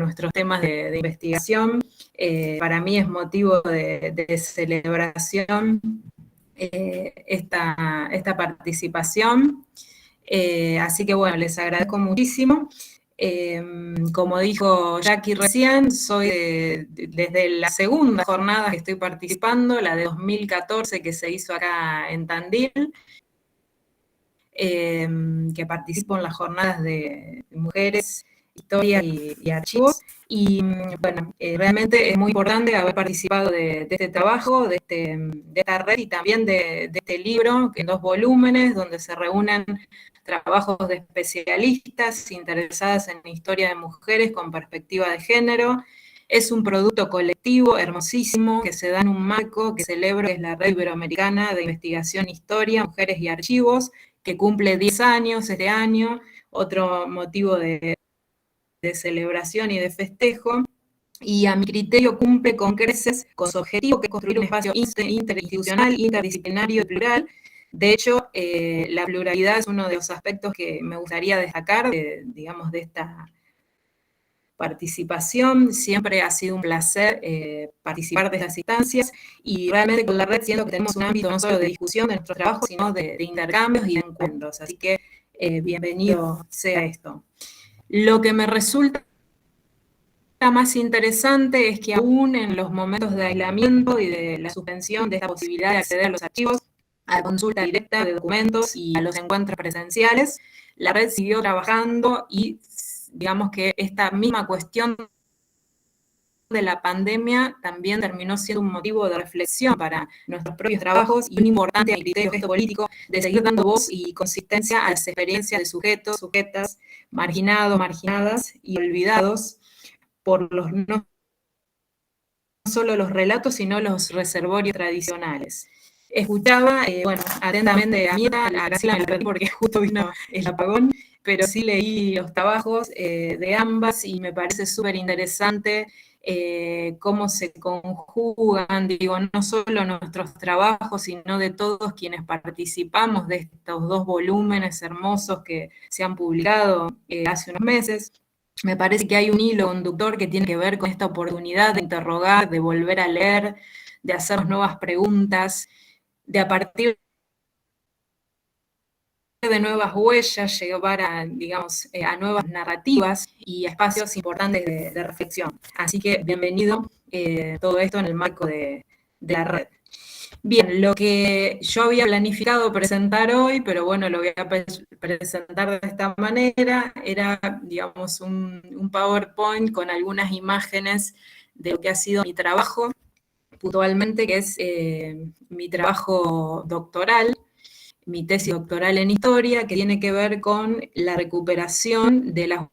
nuestros temas de investigación. Para mí es motivo de celebración esta participación. Así que bueno, les agradezco muchísimo. Como dijo Jackie recién, soy desde la segunda jornada que estoy participando, la de 2014 que se hizo acá en Tandil, que participo en las jornadas de mujeres, historia y archivos. Y bueno, realmente es muy importante haber participado de este trabajo, de esta red y también de este libro, en 2 volúmenes, donde se reúnen trabajos de especialistas interesadas en historia de mujeres con perspectiva de género. Es un producto colectivo hermosísimo que se da en un marco que celebro, que es la Red Iberoamericana de Investigación Historia, Mujeres y Archivos, que cumple 10 años este año, otro motivo de celebración y de festejo, y a mi criterio cumple con creces con su objetivo, que es construir un espacio interinstitucional, interdisciplinario y plural. De hecho, la pluralidad es uno de los aspectos que me gustaría destacar, digamos, de esta participación. Siempre ha sido un placer participar de estas instancias, y realmente con la red siento que tenemos un ámbito no solo de discusión de nuestros trabajos, sino de intercambios y de encuentros. Así que bienvenido sea esto. Lo que me resulta más interesante es que aún en los momentos de aislamiento y de la suspensión de esta posibilidad de acceder a los archivos, a la consulta directa de documentos y a los encuentros presenciales, la red siguió trabajando y digamos que esta misma cuestión de la pandemia también terminó siendo un motivo de reflexión para nuestros propios trabajos y un importante criterio gesto político de seguir dando voz y consistencia a las experiencias de sujetos, sujetas, marginados, marginadas y olvidados por no solo los relatos, sino los reservorios tradicionales. Escuchaba, bueno, atentamente a Mirta, a Graciela me la perdí porque justo vino el apagón, pero sí leí los trabajos de ambas y me parece súper interesante cómo se conjugan, digo, no solo nuestros trabajos, sino de todos quienes participamos de estos 2 volúmenes hermosos que se han publicado hace unos meses. Me parece que hay un hilo conductor que tiene que ver con esta oportunidad de interrogar, de volver a leer, de hacer nuevas preguntas, de a partir de nuevas huellas, llevar a, digamos, a nuevas narrativas y a espacios importantes de reflexión. Así que bienvenido todo esto en el marco de la red. Bien, lo que yo había planificado presentar hoy, pero bueno, lo voy a presentar de esta manera, era, digamos, un PowerPoint con algunas imágenes de lo que ha sido mi trabajo, puntualmente, que es mi trabajo doctoral, mi tesis doctoral en historia, que tiene que ver con la recuperación de las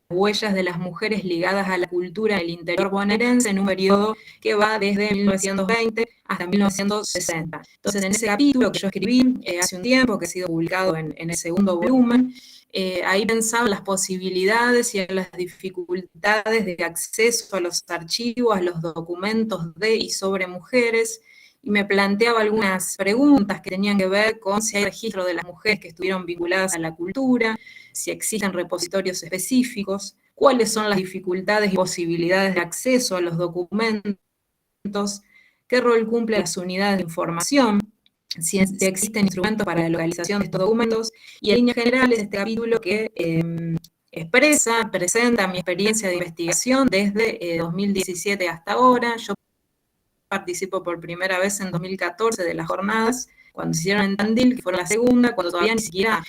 huellas de las mujeres ligadas a la cultura del interior bonaerense en un periodo que va desde 1920 hasta 1960. Entonces, en ese capítulo que yo escribí hace un tiempo, que ha sido publicado en el segundo volumen, ahí pensaba en las posibilidades y en las dificultades de acceso a los archivos, a los documentos de y sobre mujeres, y me planteaba algunas preguntas que tenían que ver con si hay registro de las mujeres que estuvieron vinculadas a la cultura, si existen repositorios específicos, cuáles son las dificultades y posibilidades de acceso a los documentos, qué rol cumplen las unidades de información, si existen instrumentos para la localización de estos documentos, y en líneas generales este capítulo que presenta mi experiencia de investigación desde 2017 hasta ahora. Yo participo por primera vez en 2014 de las jornadas, cuando se hicieron en Tandil, que fue la segunda, cuando todavía ni siquiera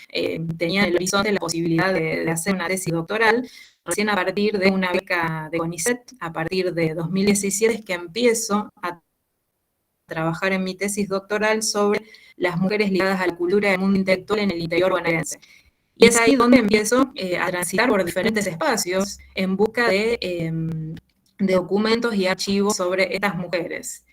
tenía en el horizonte la posibilidad de hacer una tesis doctoral. Recién a partir de una beca de CONICET, a partir de 2017, es que empiezo a trabajar en mi tesis doctoral sobre las mujeres ligadas a la cultura del mundo intelectual en el interior bonaerense. Y es ahí donde empiezo a transitar por diferentes espacios en busca de documentos y archivos sobre estas mujeres.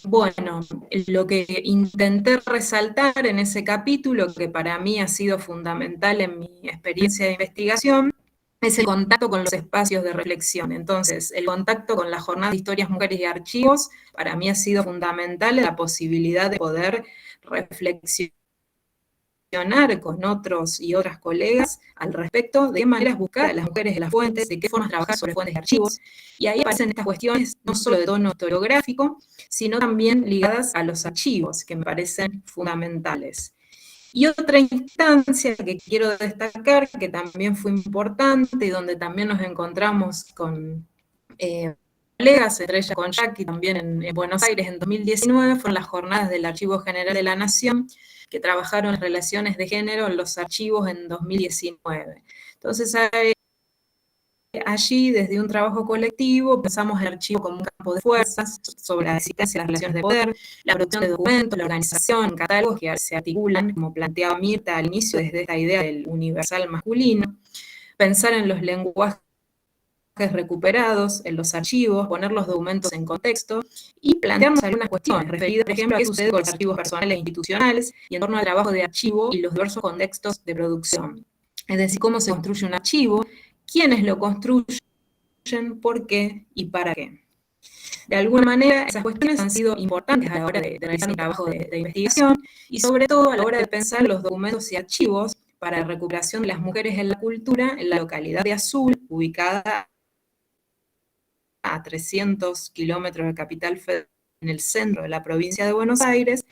Bueno, lo que intenté resaltar en ese capítulo, que para mí ha sido fundamental en mi experiencia de investigación, es el contacto con los espacios de reflexión. Entonces, el contacto con la jornada de historias, mujeres y archivos, para mí ha sido fundamental en la posibilidad de poder reflexionar con otros y otras colegas al respecto de qué maneras buscar a las mujeres en las fuentes, de qué formas trabajar sobre fuentes de archivos, y ahí aparecen estas cuestiones no solo de tono historiográfico, sino también ligadas a los archivos, que me parecen fundamentales. Y otra instancia que quiero destacar, que también fue importante, y donde también nos encontramos con colegas, entre ellas con Jackie, también en Buenos Aires en 2019, fueron las jornadas del Archivo General de la Nación, que trabajaron en relaciones de género en los archivos en 2019. Entonces, allí, desde un trabajo colectivo, pensamos el archivo como un campo de fuerzas sobre la existencia de las relaciones de poder, la producción de documentos, la organización, catálogos que se articulan, como planteaba Mirta al inicio, desde esta idea del universal masculino, pensar en los lenguajes recuperados, en los archivos, poner los documentos en contexto y plantearnos algunas cuestiones referidas, por ejemplo, a qué sucede con los archivos personales e institucionales y en torno al trabajo de archivo y los diversos contextos de producción. Es decir, cómo se construye un archivo, quiénes lo construyen, por qué y para qué. De alguna manera, esas cuestiones han sido importantes a la hora de realizar un trabajo de investigación y sobre todo a la hora de pensar los documentos y archivos para la recuperación de las mujeres en la cultura en la localidad de Azul, ubicada a 300 kilómetros de Capital Federal, en el centro de la provincia de Buenos Aires,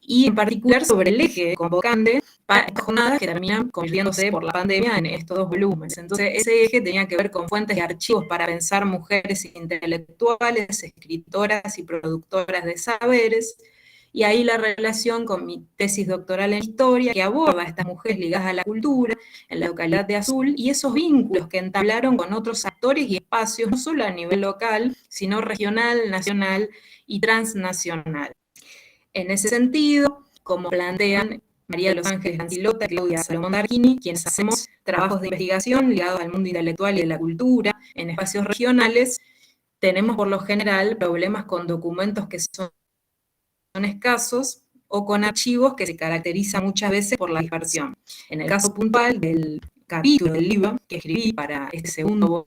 y en particular sobre el eje convocante para estas jornadas que terminan convirtiéndose por la pandemia en estos 2 volúmenes. Entonces, ese eje tenía que ver con fuentes de archivos para pensar mujeres intelectuales, escritoras y productoras de saberes, y ahí la relación con mi tesis doctoral en historia, que aborda a estas mujeres ligadas a la cultura, en la localidad de Azul, y esos vínculos que entablaron con otros actores y espacios, no solo a nivel local, sino regional, nacional y transnacional. En ese sentido, como plantean María de los Ángeles Antilota y Claudia Salomón Darquini, quienes hacemos trabajos de investigación ligados al mundo intelectual y de la cultura en espacios regionales, tenemos por lo general problemas con documentos que son escasos o con archivos que se caracterizan muchas veces por la dispersión. En el caso puntual del capítulo del libro que escribí para este segundo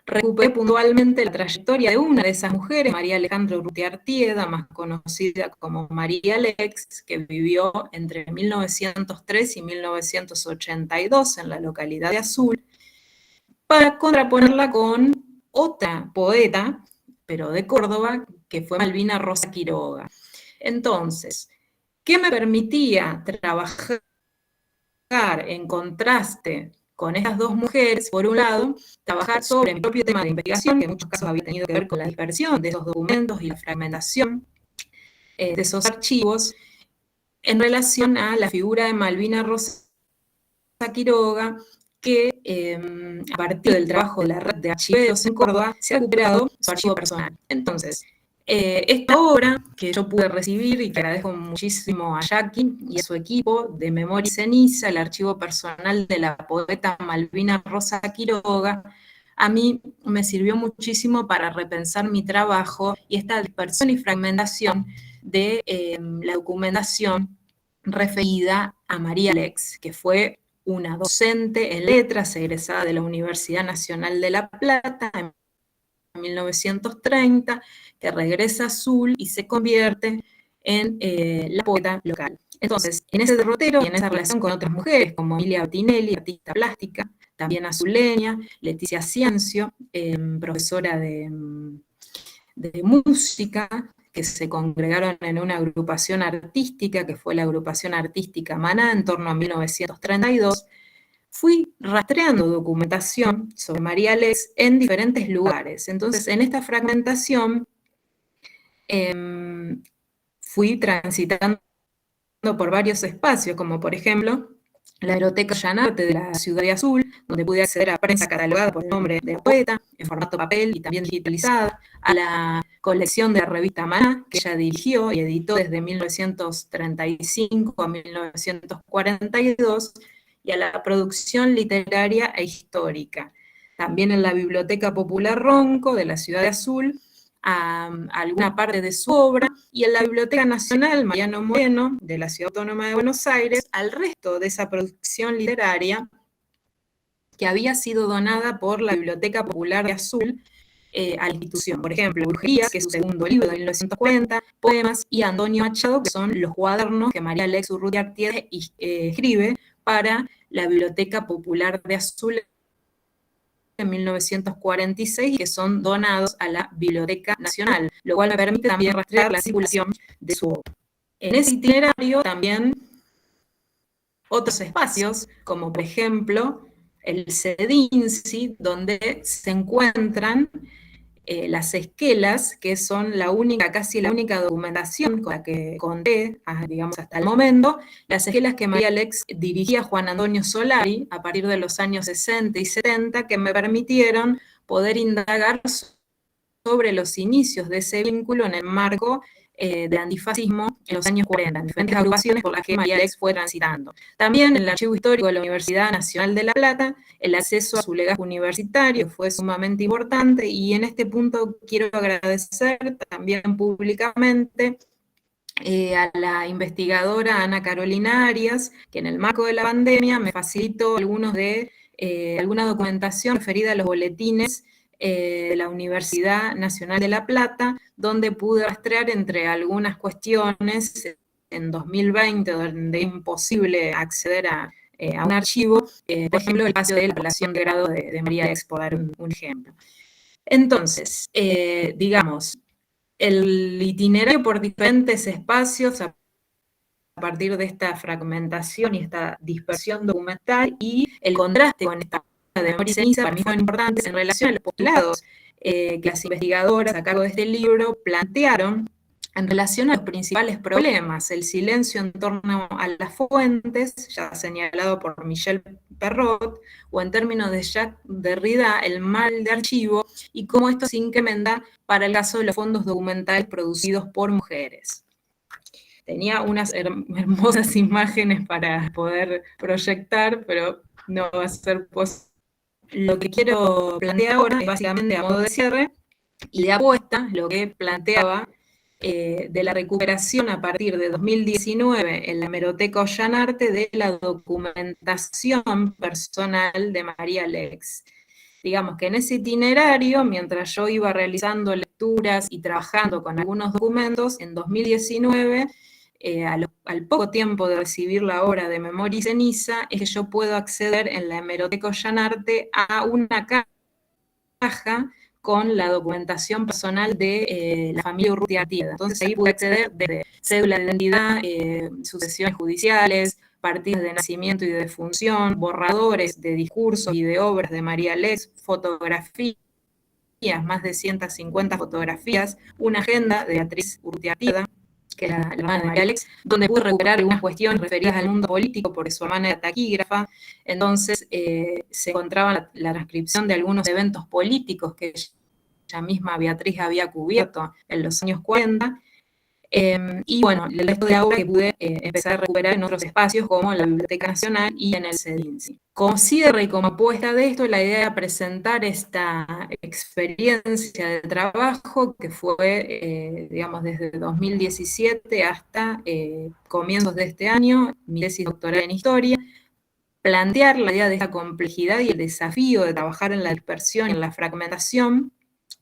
recuperé puntualmente la trayectoria de una de esas mujeres, María Alejandra Urrutia Artieda, más conocida como María Lex, que vivió entre 1903 y 1982 en la localidad de Azul, para contraponerla con otra poeta, pero de Córdoba, que fue Malvina Rosa Quiroga. Entonces, ¿qué me permitía trabajar en contraste con estas dos mujeres? Por un lado, trabajar sobre mi propio tema de investigación, que en muchos casos había tenido que ver con la dispersión de esos documentos y la fragmentación de esos archivos, en relación a la figura de Malvina Rosa Quiroga, que a partir del trabajo de la red de archiveros en Córdoba se ha recuperado su archivo personal. Entonces, esta obra que yo pude recibir y que agradezco muchísimo a Jackie y a su equipo de Memoria y Ceniza, el archivo personal de la poeta Malvina Rosa Quiroga, a mí me sirvió muchísimo para repensar mi trabajo y esta dispersión y fragmentación de la documentación referida a María Lex, que fue una docente en letras egresada de la Universidad Nacional de La Plata en 1930, que regresa a Azul y se convierte en la poeta local. Entonces, en ese derrotero y en esa relación con otras mujeres, como Emilia Ottinelli, artista plástica, también azuleña, Leticia Ciencio, profesora de música, que se congregaron en una agrupación artística, que fue la agrupación artística Maná, en torno a 1932, fui rastreando documentación sobre María Lex en diferentes lugares. Entonces, en esta fragmentación, fui transitando por varios espacios, como por ejemplo, la Biblioteca Llanarte de la Ciudad de Azul, donde pude acceder a prensa catalogada por el nombre de la poeta, en formato papel y también digitalizada, a la colección de la revista Maná, que ella dirigió y editó desde 1935 a 1942, y a la producción literaria e histórica. También en la Biblioteca Popular Ronco de la Ciudad de Azul, a alguna parte de su obra, y en la Biblioteca Nacional Mariano Moreno de la Ciudad Autónoma de Buenos Aires, al resto de esa producción literaria que había sido donada por la Biblioteca Popular de Azul a la institución. Por ejemplo, Brujerías, que es su segundo libro de 1940, Poemas, y Antonio Machado, que son los cuadernos que María Lex Urrutia Artieda escribe para la Biblioteca Popular de Azul en 1946, que son donados a la Biblioteca Nacional, lo cual me permite también rastrear la circulación de su obra. En ese itinerario también otros espacios, como por ejemplo el CEDINSI, donde se encuentran las esquelas, que son la única, casi la única documentación con la que conté, digamos, hasta el momento, las esquelas que María Lex dirigía a Juan Antonio Solari a partir de los años 60 y 70, que me permitieron poder indagar sobre los inicios de ese vínculo en el marco del antifascismo en los años 40, en diferentes agrupaciones por las que María Lex fue transitando. También en el Archivo Histórico de la Universidad Nacional de La Plata, el acceso a su legado universitario fue sumamente importante, y en este punto quiero agradecer también públicamente a la investigadora Ana Carolina Arias, que en el marco de la pandemia me facilitó alguna documentación referida a los boletines de la Universidad Nacional de La Plata, donde pude rastrear entre algunas cuestiones en 2020, donde es imposible acceder a un archivo, por ejemplo, el espacio de la relación de grado de María Lex, por dar un ejemplo. Entonces, digamos, el itinerario por diferentes espacios a partir de esta fragmentación y esta dispersión documental, y el contraste con esta de Memoria y Ceniza para mí fueron importantes en relación a los postulados que las investigadoras a cargo de este libro plantearon en relación a los principales problemas: el silencio en torno a las fuentes, ya señalado por Michel Perrot, o en términos de Jacques Derrida, el mal de archivo, y cómo esto se incrementa para el caso de los fondos documentales producidos por mujeres. Tenía unas hermosas imágenes para poder proyectar, pero no va a ser posible. Lo que quiero plantear ahora es básicamente a modo de cierre y de apuesta lo que planteaba de la recuperación a partir de 2019 en la Hemeroteca Ollanarte de la documentación personal de María Lex. digamos que en ese itinerario, mientras yo iba realizando lecturas y trabajando con algunos documentos, en 2019, al poco tiempo de recibir la obra de Memoria y Ceniza, es que yo puedo acceder en la Hemeroteca Ollanarte a una caja con la documentación personal de la familia Urrutia-Artieda. Entonces ahí pude acceder desde cédula de identidad, sucesiones judiciales, partidas de nacimiento y de defunción, borradores de discursos y de obras de María Lex, fotografías, más de 150 fotografías, una agenda de Beatriz Urrutia-Artieda, que es la hermana de María Alex, donde pude recuperar algunas cuestiones referidas al mundo político, porque su hermana era taquígrafa. Entonces se encontraba la transcripción de algunos eventos políticos que ella misma, Beatriz, había cubierto en los años 40, y bueno, el resto de la obra que pude empezar a recuperar en otros espacios como en la Biblioteca Nacional y en el CEDINSI. Como cierre y como apuesta de esto, la idea era presentar esta experiencia de trabajo que fue, digamos, desde 2017 hasta comienzos de este año, mi tesis doctoral en Historia, plantear la idea de esta complejidad y el desafío de trabajar en la dispersión y en la fragmentación,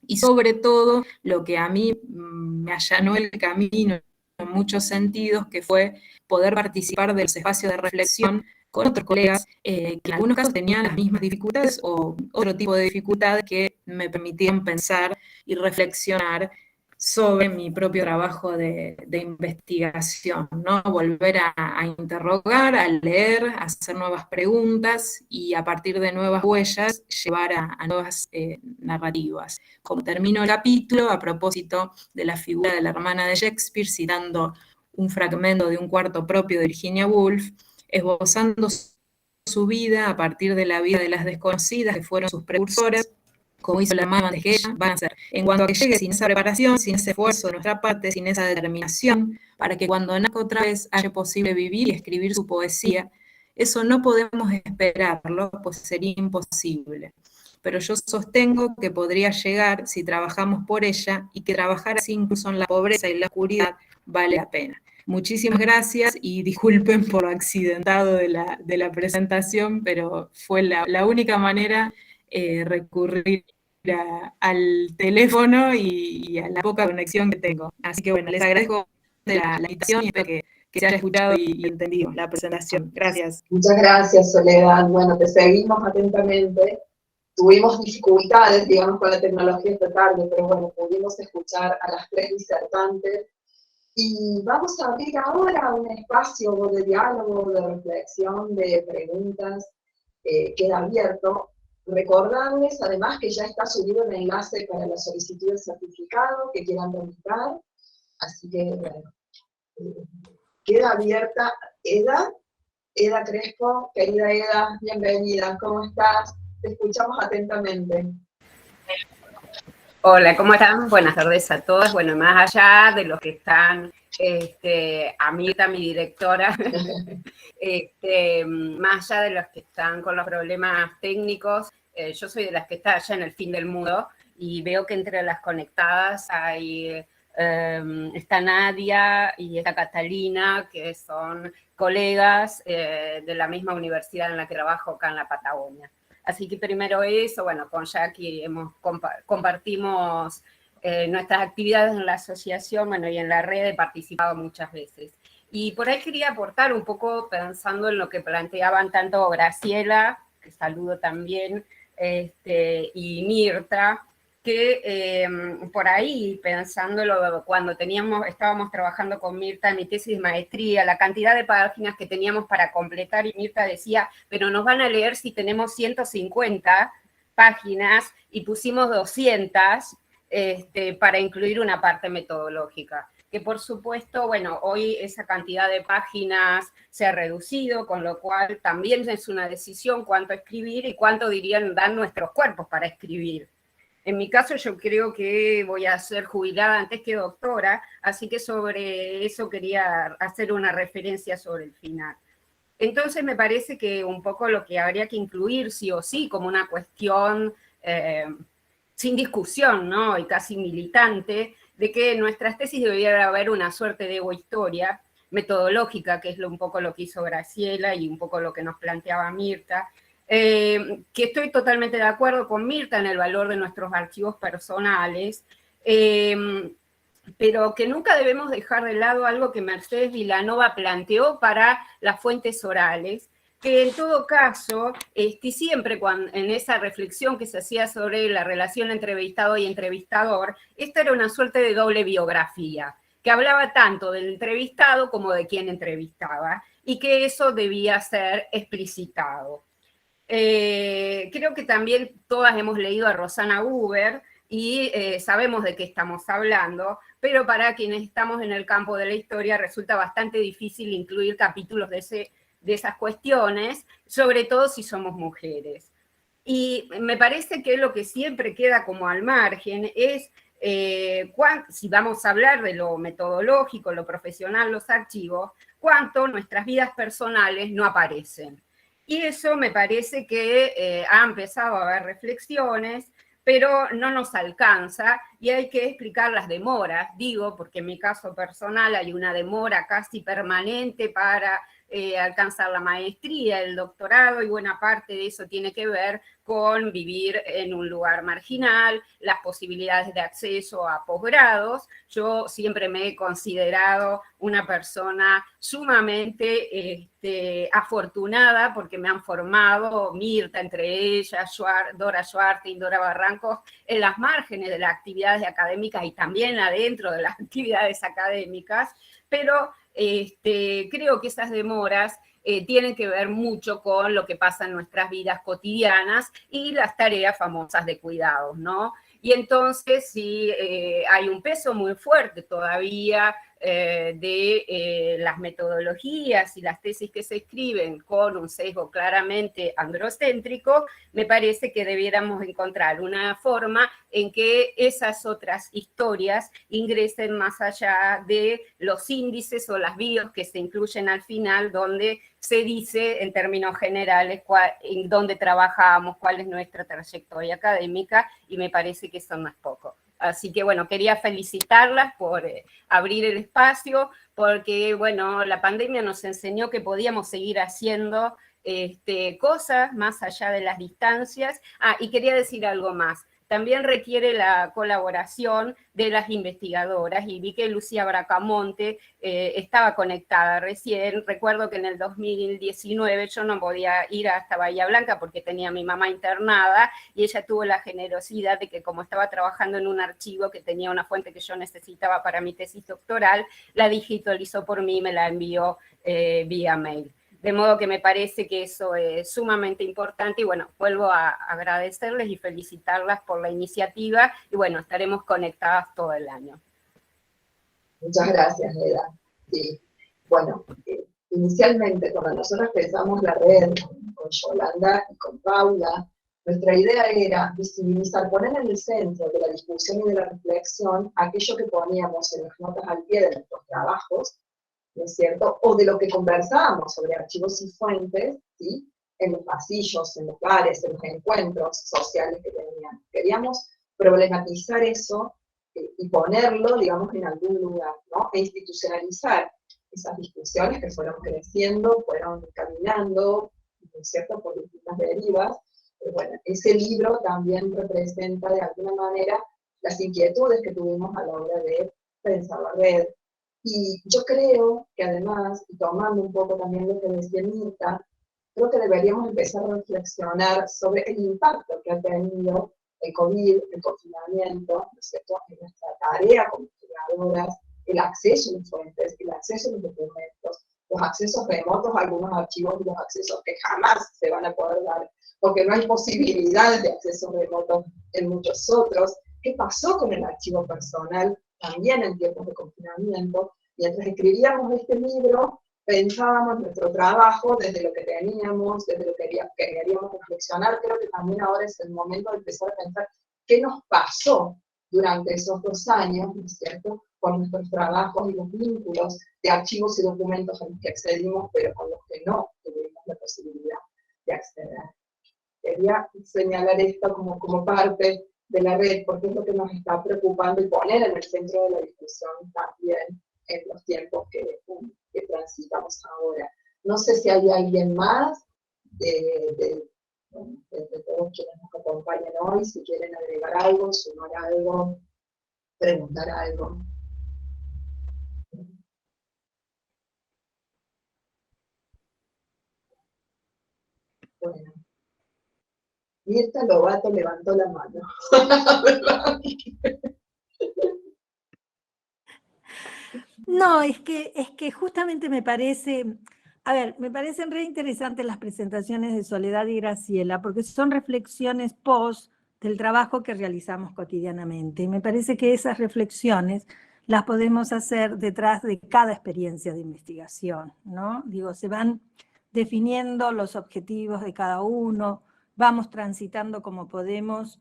y sobre todo lo que a mí me allanó el camino en muchos sentidos, que fue poder participar de los espacios de reflexión con otros colegas que en algunos casos tenían las mismas dificultades o otro tipo de dificultades que me permitían pensar y reflexionar sobre mi propio trabajo de investigación, ¿no? Volver a interrogar, a leer, a hacer nuevas preguntas y a partir de nuevas huellas llevar a nuevas narrativas. Como termino el capítulo, a propósito de la figura de la hermana de Shakespeare, citando un fragmento de un cuarto propio de Virginia Woolf, esbozando su vida a partir de la vida de las desconocidas que fueron sus precursoras, como hizo la hermana antes que ella, van a ser, en cuanto a que llegue sin esa preparación, sin ese esfuerzo de nuestra parte, sin esa determinación, para que cuando nazca otra vez haya posible vivir y escribir su poesía, eso no podemos esperarlo, pues sería imposible. Pero yo sostengo que podría llegar si trabajamos por ella y que trabajar así incluso en la pobreza y la oscuridad vale la pena. Muchísimas gracias y disculpen por lo accidentado de la presentación, pero fue la única manera recurrir al teléfono y a la poca conexión que tengo. Así que bueno, les agradezco la invitación y espero que se haya escuchado y entendido la presentación. Gracias. Muchas gracias, Soledad. Bueno, te seguimos atentamente. Tuvimos dificultades, digamos, con la tecnología esta tarde, pero bueno, pudimos escuchar a las tres disertantes. Y vamos a abrir ahora un espacio de diálogo, de reflexión, de preguntas, queda abierto. Recordarles además que ya está subido el enlace para la solicitud de certificado que quieran tramitar, así que bueno, queda abierta. Eda Crespo, querida Eda, bienvenida, ¿cómo estás? Te escuchamos atentamente. Hola, ¿cómo están? Buenas tardes a todos. Bueno, más allá de los que están, a Mirta, mi directora, más allá de los que están con los problemas técnicos, yo soy de las que está allá en el fin del mundo y veo que entre las conectadas hay, está Nadia y está Catalina, que son colegas de la misma universidad en la que trabajo acá en la Patagonia. Así que primero eso, bueno, con Jackie compartimos nuestras actividades en la asociación, bueno, y en la red he participado muchas veces. Y por ahí quería aportar un poco pensando en lo que planteaban tanto Graciela, que saludo también, y Mirta, que por ahí, pensándolo, cuando estábamos trabajando con Mirta en mi tesis de maestría, la cantidad de páginas que teníamos para completar, y Mirta decía, pero nos van a leer si tenemos 150 páginas, y pusimos 200 para incluir una parte metodológica. Que por supuesto, bueno, hoy esa cantidad de páginas se ha reducido, con lo cual también es una decisión cuánto escribir y cuánto dan nuestros cuerpos para escribir. En mi caso, yo creo que voy a ser jubilada antes que doctora, así que sobre eso quería hacer una referencia sobre el final. Entonces, me parece que un poco lo que habría que incluir, sí o sí, como una cuestión sin discusión, ¿no? Y casi militante, de que en nuestras tesis debería haber una suerte de egohistoria metodológica, que es un poco lo que hizo Graciela y un poco lo que nos planteaba Mirta, que estoy totalmente de acuerdo con Mirta en el valor de nuestros archivos personales, pero que nunca debemos dejar de lado algo que Mercedes Vilanova planteó para las fuentes orales, que en todo caso, siempre en esa reflexión que se hacía sobre la relación entrevistado y entrevistador, esta era una suerte de doble biografía, que hablaba tanto del entrevistado como de quien entrevistaba, y que eso debía ser explicitado. Creo que también todas hemos leído a Rosana Huber y sabemos de qué estamos hablando, pero para quienes estamos en el campo de la historia resulta bastante difícil incluir capítulos de esas cuestiones, sobre todo si somos mujeres. Y me parece que lo que siempre queda como al margen es, si vamos a hablar de lo metodológico, lo profesional, los archivos, cuánto nuestras vidas personales no aparecen. Y eso me parece que ha empezado a haber reflexiones, pero no nos alcanza y hay que explicar las demoras, digo, porque en mi caso personal hay una demora casi permanente para alcanzar la maestría, el doctorado, y buena parte de eso tiene que ver con vivir en un lugar marginal, las posibilidades de acceso a posgrados. Yo siempre me he considerado una persona sumamente afortunada porque me han formado, Mirta entre ellas, Dora Schwarting, Dora Barrancos, en las márgenes de las actividades académicas y también adentro de las actividades académicas, pero creo que esas demoras tienen que ver mucho con lo que pasa en nuestras vidas cotidianas y las tareas famosas de cuidados, ¿no? Y entonces sí hay un peso muy fuerte todavía de las metodologías y las tesis que se escriben con un sesgo claramente androcéntrico. Me parece que debiéramos encontrar una forma en que esas otras historias ingresen más allá de los índices o las bios que se incluyen al final, donde se dice en términos generales en dónde trabajamos, cuál es nuestra trayectoria académica, y me parece que eso no es poco. Así que, bueno, quería felicitarlas por abrir el espacio, porque, bueno, la pandemia nos enseñó que podíamos seguir haciendo cosas más allá de las distancias. Y quería decir algo más. También requiere la colaboración de las investigadoras, y vi que Lucía Bracamonte estaba conectada recién. Recuerdo que en el 2019 yo no podía ir hasta Bahía Blanca porque tenía a mi mamá internada, y ella tuvo la generosidad de que, como estaba trabajando en un archivo que tenía una fuente que yo necesitaba para mi tesis doctoral, la digitalizó por mí y me la envió vía mail. De modo que me parece que eso es sumamente importante, y bueno, vuelvo a agradecerles y felicitarlas por la iniciativa, y bueno, estaremos conectadas todo el año. Muchas gracias, Leda. Sí, bueno, inicialmente cuando nosotros pensamos la red con Yolanda y con Paula, nuestra idea era visibilizar, poner en el centro de la discusión y de la reflexión aquello que poníamos en las notas al pie de nuestros trabajos, ¿no es cierto? O de lo que conversábamos sobre archivos y fuentes, ¿sí? En los pasillos, en los bares, en los encuentros sociales que teníamos. Queríamos problematizar eso y ponerlo, digamos, en algún lugar, ¿no? E institucionalizar esas discusiones que fueron creciendo, fueron caminando, ¿no es cierto?, por distintas derivas. Pero bueno, ese libro también representa de alguna manera las inquietudes que tuvimos a la hora de pensar la red. Y yo creo que además, y tomando un poco también lo que decía Mirta, creo que deberíamos empezar a reflexionar sobre el impacto que ha tenido el COVID, el confinamiento, ¿no es cierto?, en nuestra tarea como investigadoras, el acceso a las fuentes, el acceso a los documentos, los accesos remotos a algunos archivos y los accesos que jamás se van a poder dar, porque no hay posibilidad de acceso remoto en muchos otros. ¿Qué pasó con el archivo personal? También en tiempos de confinamiento, mientras escribíamos este libro, pensábamos nuestro trabajo desde lo que teníamos, desde lo que queríamos reflexionar. Creo que también ahora es el momento de empezar a pensar qué nos pasó durante esos 2 años, ¿no es cierto?, con nuestros trabajos y los vínculos de archivos y documentos a los que accedimos, pero con los que no tuvimos la posibilidad de acceder. Quería señalar esto como parte de la red, porque es lo que nos está preocupando y poner en el centro de la discusión también en los tiempos que transitamos ahora. No sé si hay alguien más de todos quienes nos acompañan hoy, si quieren agregar algo, sumar algo, preguntar algo. Bueno, Mirta Lobato levantó la mano. No, es que justamente me parece, a ver, me parecen re interesantes las presentaciones de Soledad y Graciela, porque son reflexiones post del trabajo que realizamos cotidianamente. Y me parece que esas reflexiones las podemos hacer detrás de cada experiencia de investigación, ¿no? Digo, se van definiendo los objetivos de cada uno, vamos transitando como podemos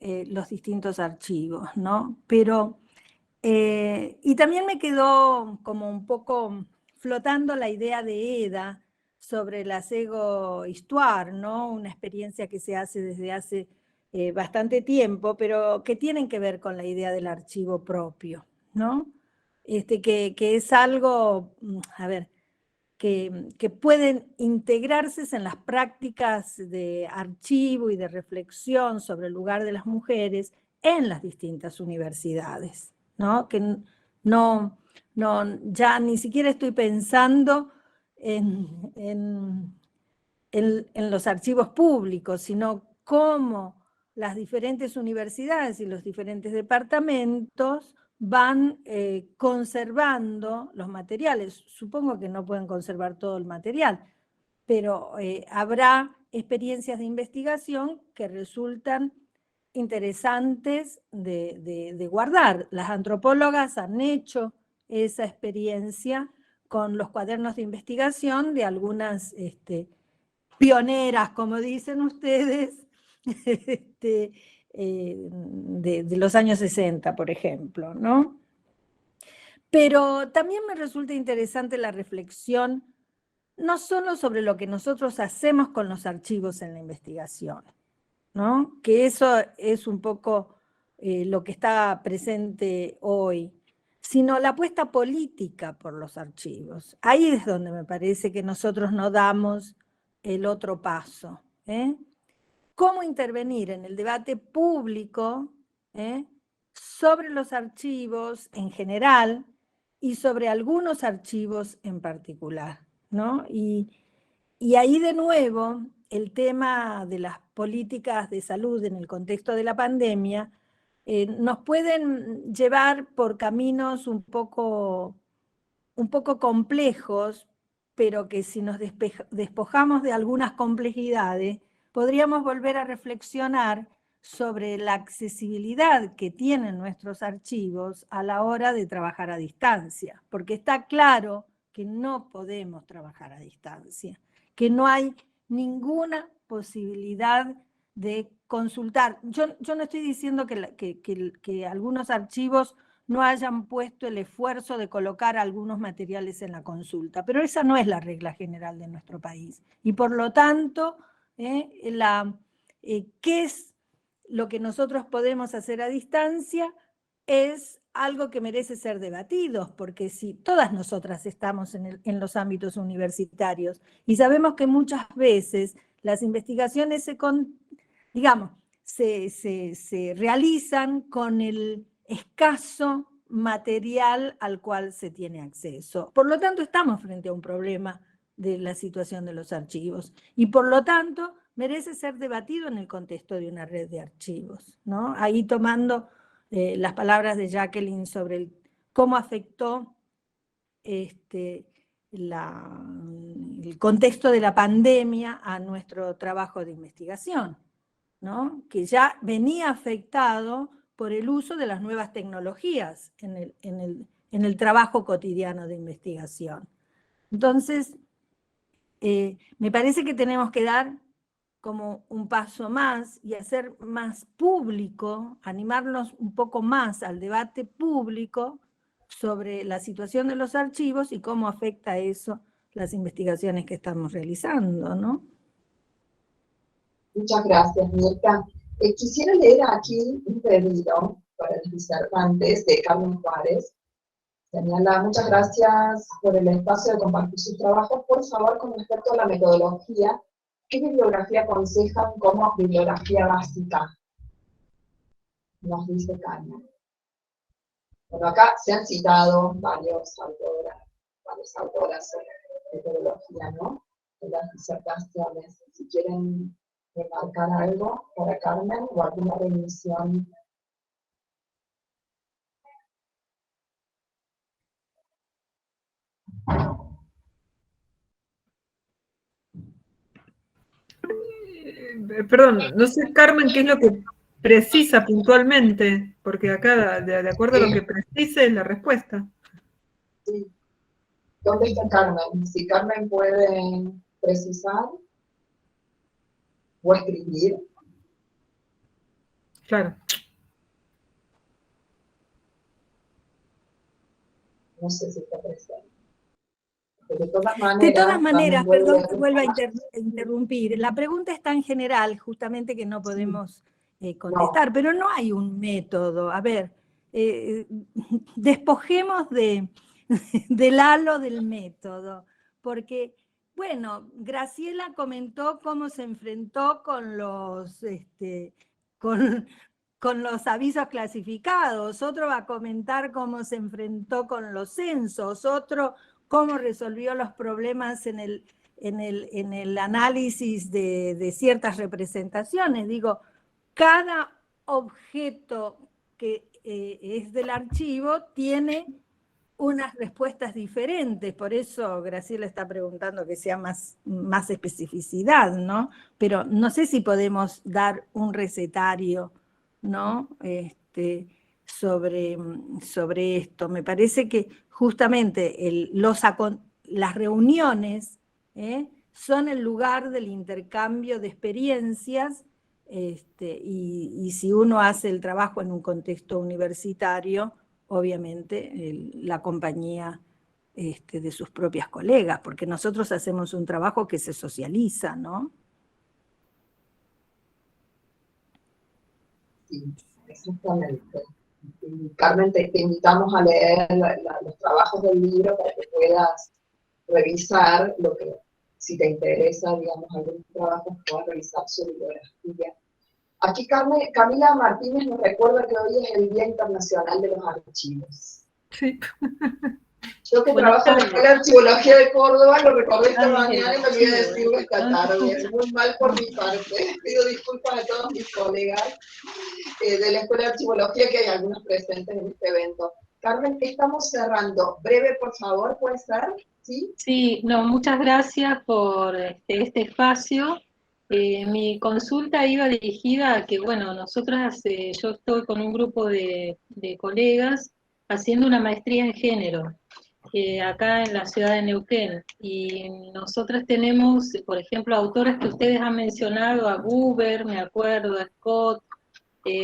los distintos archivos, ¿no? Pero... y también me quedó como un poco flotando la idea de Eda sobre la Sego Histoire, ¿no? Una experiencia que se hace desde hace bastante tiempo, pero que tienen que ver con la idea del archivo propio, ¿no? Que es algo, a ver, que pueden integrarse en las prácticas de archivo y de reflexión sobre el lugar de las mujeres en las distintas universidades, ¿no? Que no, ya ni siquiera estoy pensando en los archivos públicos, sino cómo las diferentes universidades y los diferentes departamentos van conservando los materiales. Supongo que no pueden conservar todo el material, pero habrá experiencias de investigación que resultan interesantes de guardar. Las antropólogas han hecho esa experiencia con los cuadernos de investigación de algunas pioneras, como dicen ustedes, de los años 60, por ejemplo, ¿no? Pero también me resulta interesante la reflexión, no solo sobre lo que nosotros hacemos con los archivos en la investigación, ¿no? Que eso es un poco lo que está presente hoy, sino la apuesta política por los archivos. Ahí es donde me parece que nosotros no damos el otro paso. ¿Cómo intervenir en el debate público sobre los archivos en general y sobre algunos archivos en particular, ¿no? Y ahí de nuevo el tema de las políticas de salud en el contexto de la pandemia nos pueden llevar por caminos un poco complejos, pero que si nos despojamos de algunas complejidades, podríamos volver a reflexionar sobre la accesibilidad que tienen nuestros archivos a la hora de trabajar a distancia, porque está claro que no podemos trabajar a distancia, que no hay ninguna posibilidad de consultar. Yo no estoy diciendo que algunos archivos no hayan puesto el esfuerzo de colocar algunos materiales en la consulta, pero esa no es la regla general de nuestro país. Y por lo tanto, ¿qué es lo que nosotros podemos hacer a distancia? Es algo que merece ser debatido, porque si todas nosotras estamos en los ámbitos universitarios y sabemos que muchas veces las investigaciones se realizan con el escaso material al cual se tiene acceso. Por lo tanto, estamos frente a un problema de la situación de los archivos y por lo tanto merece ser debatido en el contexto de una red de archivos, ¿no? Ahí tomando las palabras de Jacqueline sobre cómo afectó el contexto de la pandemia a nuestro trabajo de investigación, ¿no? Que ya venía afectado por el uso de las nuevas tecnologías en el trabajo cotidiano de investigación. Entonces, me parece que tenemos que dar como un paso más y hacer más público, animarnos un poco más al debate público sobre la situación de los archivos y cómo afecta eso las investigaciones que estamos realizando, ¿no? Muchas gracias, Mirta. Quisiera leer aquí un pedido para los disertantes de Carmen Juárez. Señala: muchas gracias por el espacio de compartir sus trabajos. Por favor, con respecto a la metodología, ¿Qué bibliografía aconsejan como bibliografía básica? Nos dice Carmen. Bueno, acá se han citado varias autoras sobre metodología, ¿no? En las disertaciones. Si quieren remarcar algo para Carmen o alguna remisión. Perdón, no sé, Carmen, qué es lo que precisa puntualmente, porque acá, de acuerdo a lo que precise, es la respuesta. Sí. ¿Dónde está Carmen? Si Carmen puede precisar o escribir. Claro. No sé si está presente. De todas maneras, perdón que vuelva a interrumpir. La pregunta es tan general, justamente, que no podemos contestar, pero no hay un método. A ver, despojemos del halo del método, porque, bueno, Graciela comentó cómo se enfrentó con los avisos clasificados, otro va a comentar cómo se enfrentó con los censos, otro cómo resolvió los problemas en el análisis de ciertas representaciones. Digo, cada objeto que es del archivo tiene unas respuestas diferentes, por eso Graciela está preguntando que sea más especificidad, ¿no? Pero no sé si podemos dar un recetario, ¿no? Sobre esto. Me parece que justamente las reuniones son el lugar del intercambio de experiencias, y si uno hace el trabajo en un contexto universitario, obviamente la compañía de sus propias colegas, porque nosotros hacemos un trabajo que se socializa, ¿no? Sí, exactamente. Carmen, te invitamos a leer los trabajos del libro para que puedas revisar lo que, si te interesa, digamos, algún trabajo, puedas revisar su bibliografía. Aquí Camila Martínez nos recuerda que hoy es el Día Internacional de los Archivos. Sí. Yo que trabajo en la Escuela de Archivología de Córdoba, lo recordé esta mañana y lo voy a decirlo esta tarde. Muy mal por mi parte. Pido disculpas a todos mis colegas de la Escuela de Archivología, que hay algunos presentes en este evento. Carmen, estamos cerrando. Breve, por favor, ¿puede ser? ¿Sí? Sí, no, muchas gracias por este espacio. Mi consulta iba dirigida a que, bueno, nosotras, yo estoy con un grupo de colegas haciendo una maestría en género, acá en la ciudad de Neuquén, y nosotras tenemos, por ejemplo, autoras que ustedes han mencionado, a Buber, me acuerdo, a Scott,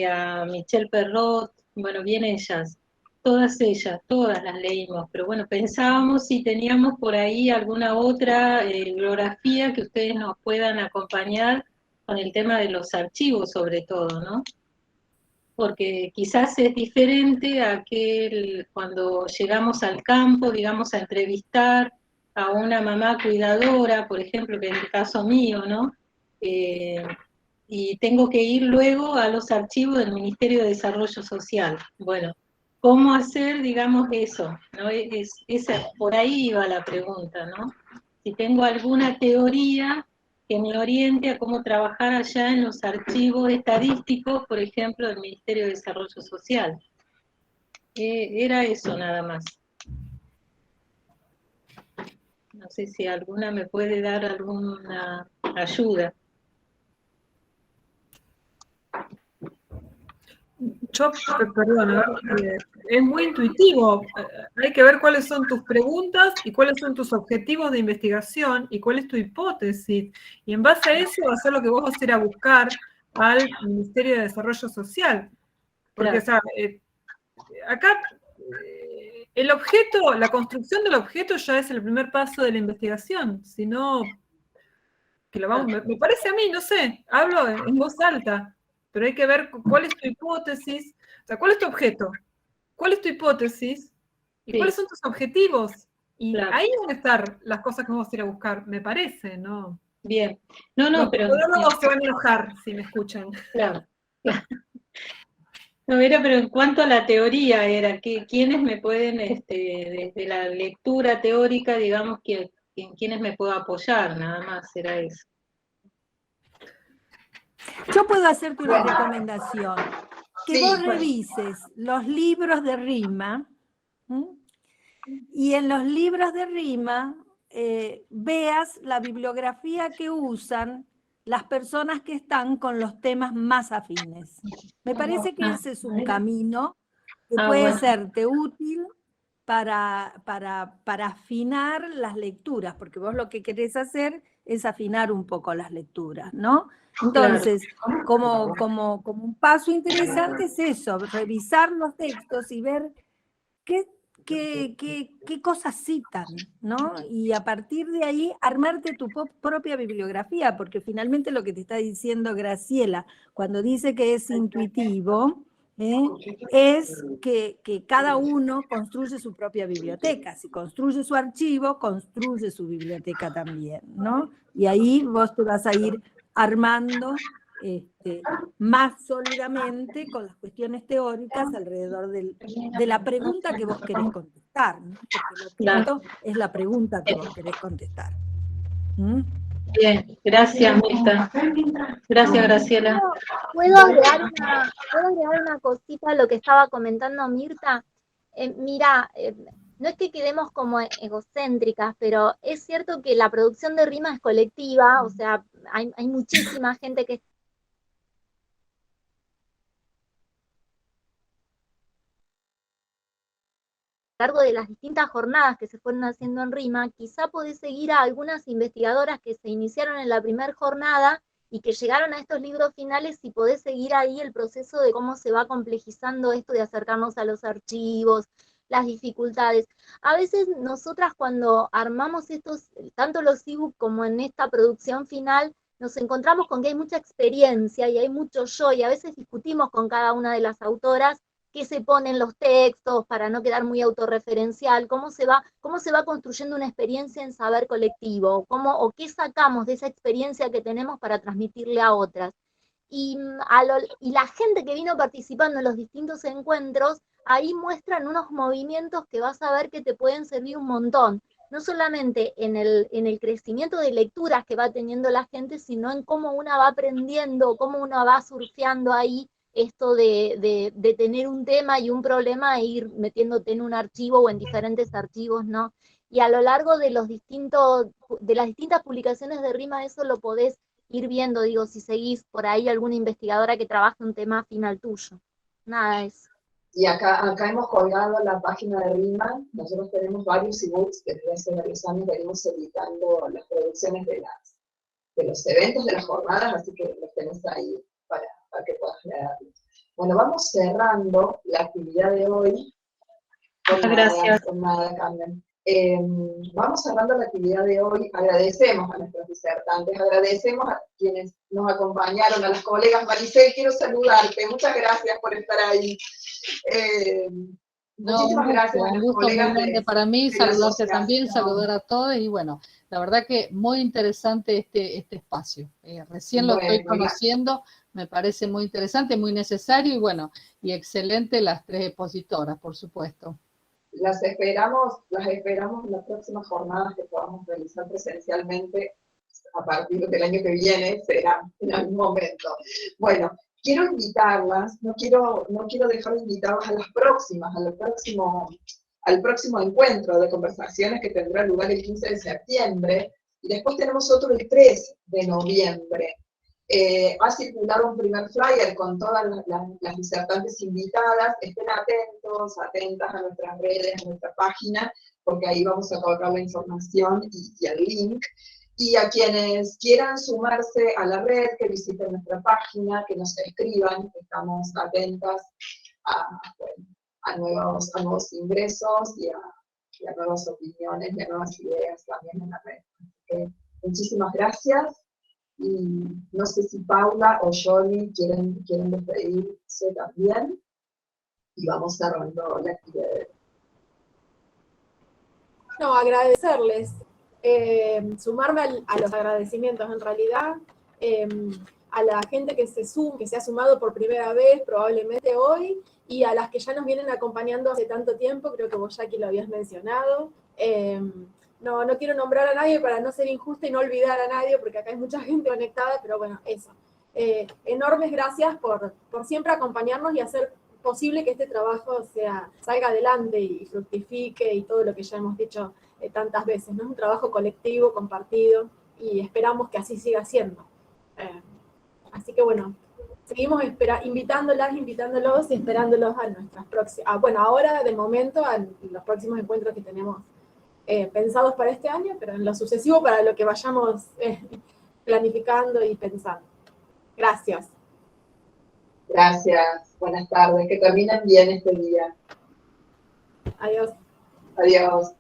a Michelle Perrot, bueno, bien ellas, todas las leímos, pero bueno, pensábamos si teníamos por ahí alguna otra bibliografía que ustedes nos puedan acompañar con el tema de los archivos sobre todo, ¿no? Porque quizás es diferente a cuando llegamos al campo, digamos, a entrevistar a una mamá cuidadora, por ejemplo, que es el caso mío, ¿no? Y tengo que ir luego a los archivos del Ministerio de Desarrollo Social. Bueno, ¿cómo hacer, digamos, eso? ¿No? Por ahí iba la pregunta, ¿no? Si tengo alguna teoría que me oriente a cómo trabajar allá en los archivos estadísticos, por ejemplo, del Ministerio de Desarrollo Social. Era eso nada más. No sé si alguna me puede dar alguna ayuda. Yo, perdón, es muy intuitivo. Hay que ver cuáles son tus preguntas y cuáles son tus objetivos de investigación y cuál es tu hipótesis. Y en base a eso va a ser lo que vos vas a ir a buscar al Ministerio de Desarrollo Social. Porque, Claro. o sea, acá el objeto, la construcción del objeto ya es el primer paso de la investigación. Si no, que lo vamos, me parece a mí, no sé, hablo en voz alta. Pero hay que ver cuál es tu hipótesis, o sea, cuál es tu objeto, cuál es tu hipótesis y cuáles son tus objetivos. Y ahí van a estar las cosas que vamos a ir a buscar, me parece, ¿no? Bien. No, Los pero... podólogos se van a enojar si me escuchan. Claro. No, pero en cuanto a la teoría, era que quiénes me pueden, desde la lectura teórica, digamos, en quiénes me puedo apoyar, nada más, era eso. Yo puedo hacerte una recomendación, que Sí, vos bueno. revises los libros de rima, y en los libros de rima veas la bibliografía que usan las personas que están con los temas más afines. Me parece que ese es un camino que puede Bueno. serte útil para afinar las lecturas, porque vos lo que querés hacer es afinar un poco las lecturas, ¿no? Entonces, como un paso interesante es eso, revisar los textos y ver qué cosas citan, ¿no? Y a partir de ahí armarte tu propia bibliografía, porque finalmente lo que te está diciendo Graciela, cuando dice que es intuitivo, es que cada uno construye su propia biblioteca. Si construye su archivo, construye su biblioteca también, ¿no? Y ahí vos te vas a ir armando más sólidamente con las cuestiones teóricas alrededor de la pregunta que vos querés contestar, ¿no? Porque el objeto es la pregunta que vos querés contestar. Bien, gracias, Mirta. Gracias, Graciela. ¿Puedo agregar una cosita a lo que estaba comentando Mirta? Mira, no es que quedemos como egocéntricas, pero es cierto que la producción de rima es colectiva, o sea, hay muchísima gente que a lo largo de las distintas jornadas que se fueron haciendo en rima, quizá podés seguir a algunas investigadoras que se iniciaron en la primera jornada y que llegaron a estos libros finales y podés seguir ahí el proceso de cómo se va complejizando esto de acercarnos a los archivos, las dificultades. A veces nosotras cuando armamos estos, tanto los ebook como en esta producción final, nos encontramos con que hay mucha experiencia y hay mucho yo, y a veces discutimos con cada una de las autoras qué se pone en los textos para no quedar muy autorreferencial, cómo se va construyendo una experiencia en saber colectivo, o qué sacamos de esa experiencia que tenemos para transmitirle a otras. Y la gente que vino participando en los distintos encuentros, ahí muestran unos movimientos que vas a ver que te pueden servir un montón, no solamente en el crecimiento de lecturas que va teniendo la gente, sino en cómo una va aprendiendo, cómo una va surfeando ahí esto de tener un tema y un problema e ir metiéndote en un archivo o en diferentes archivos, ¿no? Y a lo largo de las distintas publicaciones de rima, eso lo podés ir viendo, digo, si seguís por ahí alguna investigadora que trabaje un tema final tuyo. Nada, eso. Y acá hemos colgado la página de RIMA. Nosotros tenemos varios ebooks que desde hace varios años venimos editando las producciones de los eventos, de las jornadas, así que los tenés ahí para que puedas leerlos. Bueno, vamos cerrando la actividad de hoy. Gracias. Vamos cerrando la actividad de hoy. Agradecemos a nuestros disertantes, agradecemos a quienes nos acompañaron, a las colegas. Maricel, quiero saludarte, muchas gracias por estar ahí. Muchísimas gracias a las colegas muy grande para mí, saludarte también, saludar a todos, y bueno, la verdad que muy interesante este espacio. Recién lo estoy conociendo, me parece muy interesante, muy necesario, y bueno, y excelente las tres expositoras, por supuesto. Las esperamos en las próximas jornadas que podamos realizar presencialmente a partir del año que viene, será en algún momento. Bueno, quiero invitarlas, no quiero dejar de invitarlas a las próximas, al próximo encuentro de conversaciones que tendrá lugar el 15 de septiembre, y después tenemos otro el 3 de noviembre. Ha circulado un primer flyer con todas las disertantes invitadas. Estén atentas a nuestras redes, a nuestra página, porque ahí vamos a colocar la información y el link. Y a quienes quieran sumarse a la red, que visiten nuestra página, que nos escriban, estamos atentas a nuevos ingresos y a nuevas opiniones y a nuevas ideas también en la red. Así que, muchísimas gracias. Y no sé si Paula o Johnny quieren despedirse también. Y vamos cerrando la actividad. No, agradecerles sumarme a los agradecimientos en realidad, a la gente que se ha sumado por primera vez, probablemente hoy, y a las que ya nos vienen acompañando hace tanto tiempo, creo que vos, Jackie, lo habías mencionado. No quiero nombrar a nadie para no ser injusta y no olvidar a nadie, porque acá hay mucha gente conectada, pero bueno, eso. Enormes gracias por siempre acompañarnos y hacer posible que este trabajo salga adelante y fructifique y todo lo que ya hemos dicho tantas veces, ¿no? Es un trabajo colectivo, compartido, y esperamos que así siga siendo. Así que bueno, seguimos invitándolos y esperándolos a nuestras próximas, bueno, ahora de momento a los próximos encuentros que tenemos pensados para este año, pero en lo sucesivo para lo que vayamos planificando y pensando. Gracias. Gracias, buenas tardes, que terminen bien este día. Adiós. Adiós.